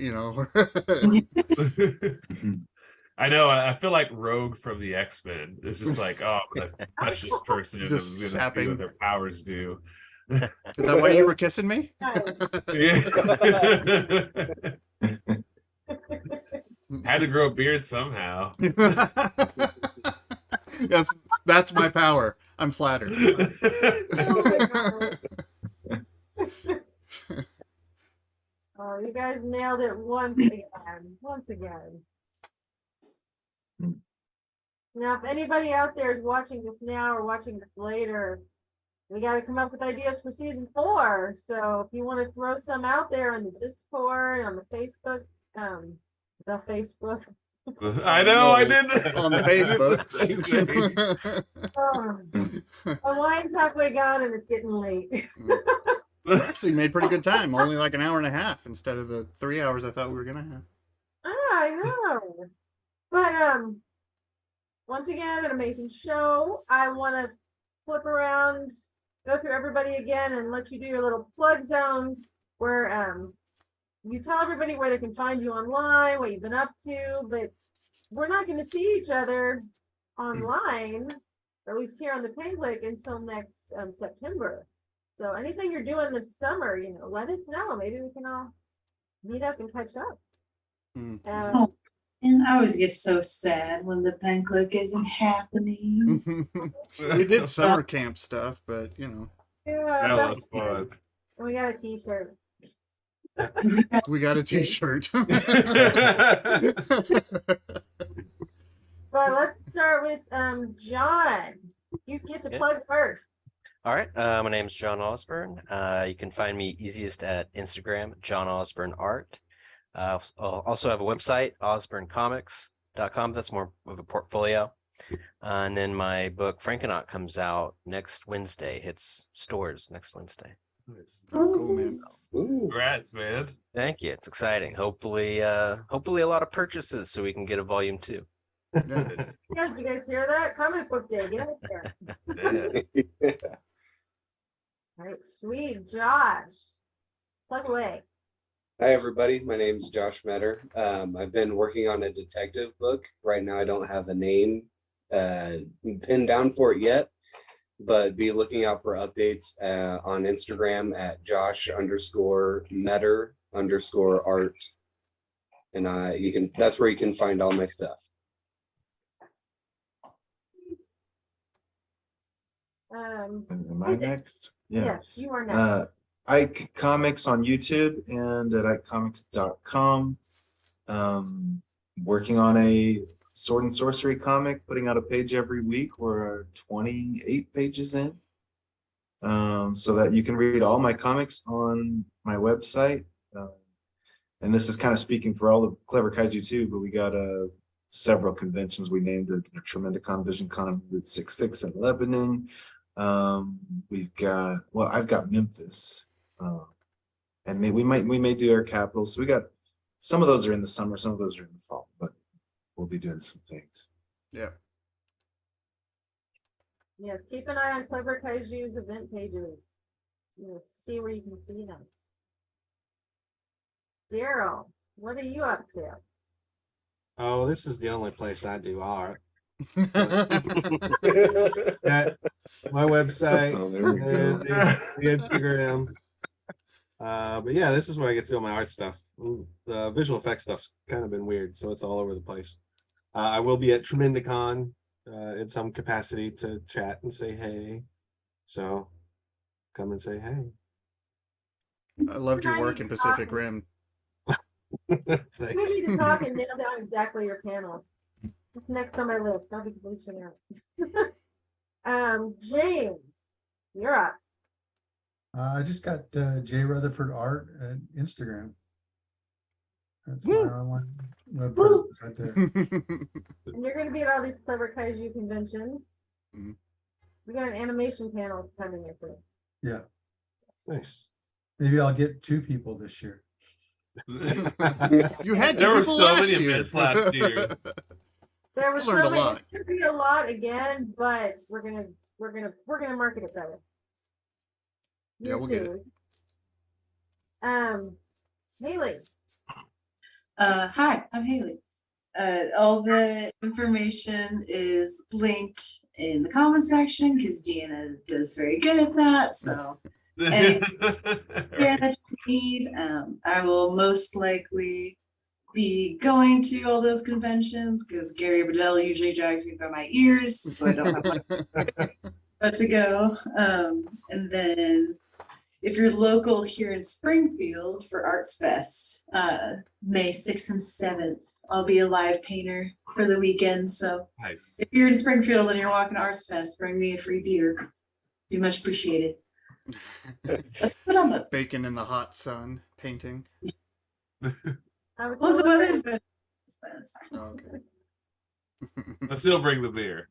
I know. I feel like Rogue from the X-Men. It's just like, oh, I'm gonna touch this person and I'm Just gonna see sapping. what their powers do. Is that why you were kissing me? Yeah. Had to grow a beard somehow. Yes, that's my power. I'm flattered. Oh, you guys nailed it once again. Once again. Now, if anybody out there is watching this now or watching this later, we got to come up with ideas for season 4. So if you want to throw some out there on the Discord, on the Facebook, the Facebook. I know, I did on the Facebook. My wine's halfway gone and it's getting late. Actually made pretty good time. Only like an hour and a half instead of the 3 hours I thought we were gonna have. I know. But once again, an amazing show. I want to flip around, go through everybody again, and let you do your little plug zone where you tell everybody where they can find you online, what you've been up to, but we're not going to see each other online, or at least here on the Pen Click, until next September. So anything you're doing this summer, let us know. Maybe we can all meet up and catch up. And I always get so sad when the Pen Click isn't happening. We did summer camp stuff, but Yeah, that was fun. And we got a t-shirt. We got a t-shirt. Well, let's start with John. You get to plug first. All right. My name is John Osborne. You can find me easiest at Instagram, John Osborne Art. I'll also have a website, osbornecomics.com. That's more of a portfolio. And then my book, Frankenaut, comes out next Wednesday. Hits stores next Wednesday. Oh, cool, man. Congrats, man. Thank you. It's exciting. Hopefully a lot of purchases so we can get a volume 2. Yeah, did you guys hear that? Comic book day. Get out there. Yeah. All right, sweet. Josh, plug away. Hi, everybody. My name's Josh Metter. I've been working on a detective book. Right now, I don't have a name pinned down for it yet, but be looking out for updates on Instagram at Josh_Metter_art. And that's where you can find all my stuff. Am I next? Yeah, you are next. Ike Comics on YouTube and at ikecomics.com. Working on a sword and sorcery comic, putting out a page every week. We're 28 pages in. So that you can read all my comics on my website. And this is kind of speaking for all of Clever Kaiju too, but we got several conventions. We named it Tremendicon, VisionCon, Route 66 in Lebanon. We've got, I've got Memphis. And we may do our capital. So we got, some of those are in the summer, some of those are in the fall, but we'll be doing some things. Yeah. Yes, keep an eye on Clever Kaiju's event pages. You'll see where you can see them. Daryl, what are you up to? Oh, this is the only place I do art. That's Yeah, my website, Oh, there we go. the Instagram. But yeah, this is where I get to do all my art stuff. The visual effects stuff's kind of been weird, so it's all over the place. I will be at Tremendicon in some capacity to chat and say hey. So come and say hey. I loved your work in Pacific Rim. We Thanks. need to talk and nail down exactly your panels. What's next on my list? I'll be completely out. James, you're up. I just got J Rutherford Art at Instagram. That's my online web presence right there. And you're going to be at all these clever kaiju conventions. Mhm. We got an animation panel coming up there. Yeah, Nice. maybe I'll get 2 people this year. You had There two were people so last many year. events last year. There was Learned a so many. lot. It's gonna be a lot again, but we're gonna market it better. Yeah, You we'll get too. Haley. Hi, I'm Haley. All the information is linked in the comment section because Deanna does very good at that. So yeah, that you need. I will most likely be going to all those conventions because Gary Bedell usually drags me by my ears, so I don't have but to go. And then if you're local here in Springfield for Arts Fest, May 6th and 7th, I'll be a live painter for the weekend. So Nice. if you're in Springfield and you're walking to Arts Fest, bring me a free beer. Be much appreciated. Let's put on the Bacon in the hot sun, painting. well, the weather's been that's fine. Oh, okay. But still bring the beer.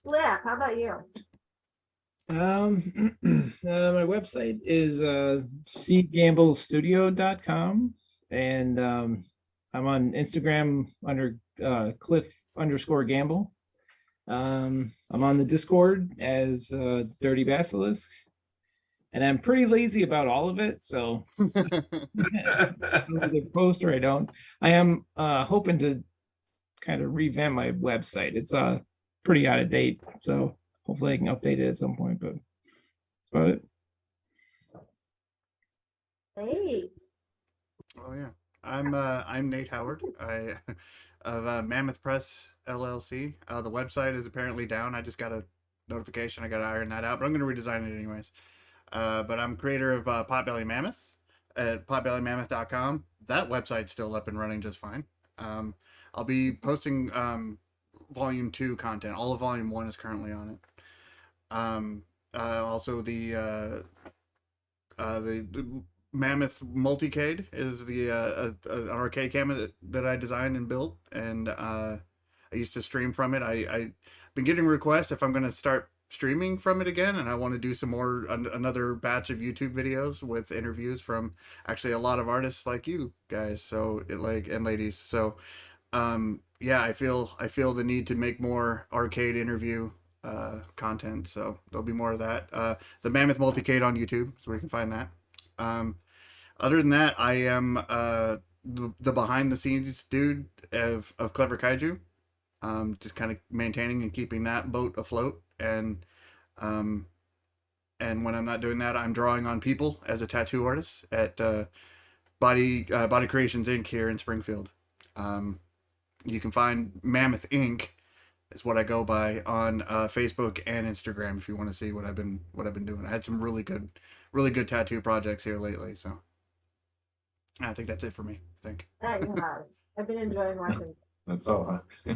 Flip, how about you? My website is cgamblestudio.com, and I'm on Instagram under Cliff_Gamble. I'm on the Discord as Dirty Basilisk, and I'm pretty lazy about all of it, so either post or I don't. I am hoping to kind of revamp my website. It's pretty out of date, so hopefully I can update it at some point, but that's about it. Hey. Oh yeah, I'm Nate Howard. I of Mammoth Press LLC. The website is apparently down. I just got a notification. I got to iron that out, but I'm going to redesign it anyways. But I'm creator of Potbelly Mammoth at potbellymammoth.com. That website's still up and running just fine. I'll be posting volume 2 content. All of volume 1 is currently on it. Also the Mammoth Multicade is the an arcade cabinet that I designed and built, and I used to stream from it. I've been getting requests if I'm going to start streaming from it again, and I want to do some more another batch of YouTube videos with interviews from actually a lot of artists like you guys. So and ladies. So yeah, I feel the need to make more arcade interview content. So there'll be more of that. The Mammoth Multicade on YouTube, so we can find that. Other than that, I am the behind the scenes dude of Clever Kaiju. Just kind of maintaining and keeping that boat afloat, and when I'm not doing that, I'm drawing on people as a tattoo artist at Body Creations Inc. here in Springfield. You can find Mammoth Inc. is what I go by on Facebook and Instagram if you want to see what I've been doing. I had some really good tattoo projects here lately, so I think that's it for me. I think. That you have. I've been enjoying watching. That's all, huh?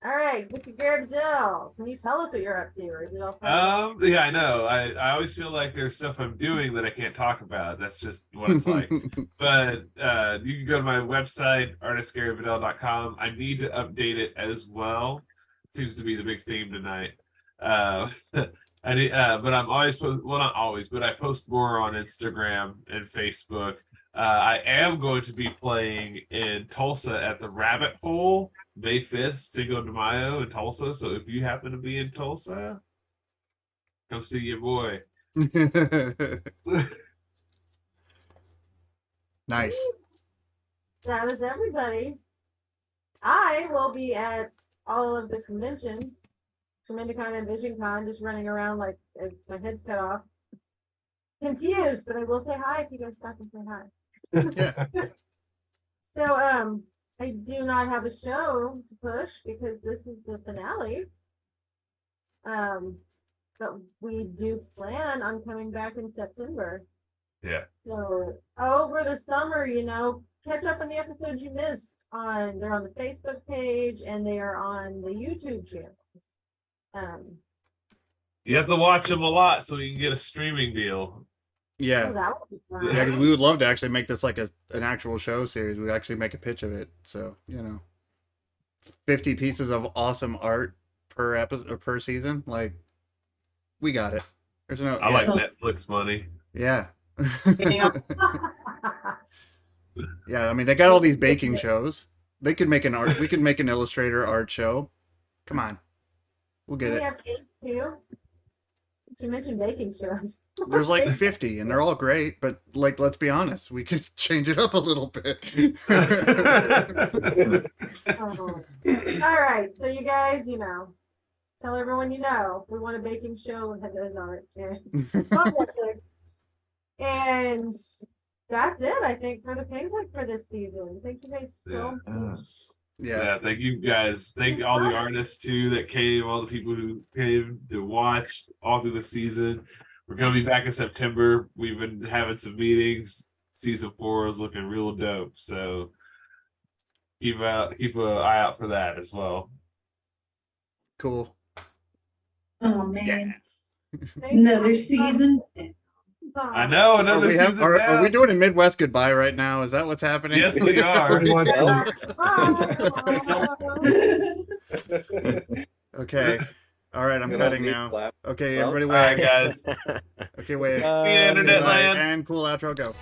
All right, Mr. Garrett Dill, can you tell us what you're up to? Or is it all Yeah, I know. I always feel like there's stuff I'm doing that I can't talk about. That's just what it's like. But you can go to my website, artistgaryvidal.com. I need to update it as well. Seems to be the big theme tonight. I need, but I'm always not always, but I post more on Instagram and Facebook. I am going to be playing in Tulsa at the Rabbit Hole May 5th, Cinco de Mayo in Tulsa. So if you happen to be in Tulsa, Come see your boy. Nice. That is everybody. I will be at all of the conventions, Tremendicon and VisionCon, just running around like my head's cut off. Confused, but I will say hi if you guys stop and say hi. Yeah. So, I do not have a show to push because this is the finale. But we do plan on coming back in September. Yeah. So over the summer, catch up on the episodes you missed they're on the Facebook page and they are on the YouTube channel. You have to watch them a lot so you can get a streaming deal. Yeah. That would be fun. Yeah, because we would love to actually make this like an actual show series. We'd actually make a pitch of it. So, 50 pieces of awesome art per episode or per season. Like, we got it. There's no. I like Netflix money. Yeah. Yeah. Yeah, I mean, they got all these baking shows. They could make we could make an illustrator art show. Come on. We'll get We it. have 8 too. You mentioned baking shows. There's like 50 and they're all great, but like, let's be honest, we could change it up a little bit. Oh. All right, so you guys, tell everyone we want a baking show and have those art. And that's it, I think, for the Penguin for this season. Thank you guys so much. Yeah. Thank you guys. Thank all the artists too that came, all the people who came to watch all through the season. We're gonna be back in September. We've been having some meetings. Season 4 is looking real dope. So keep an eye out for that as well. Cool. Oh man, Thank you. another season. I know another season. Are we doing a Midwest goodbye right now? Is that what's happening? Yes, we are. Okay. All right, I'm cutting now. Okay, everybody All right, wave. guys. Okay, wave. See you, Internet Goodbye, Land. and cool outro, go.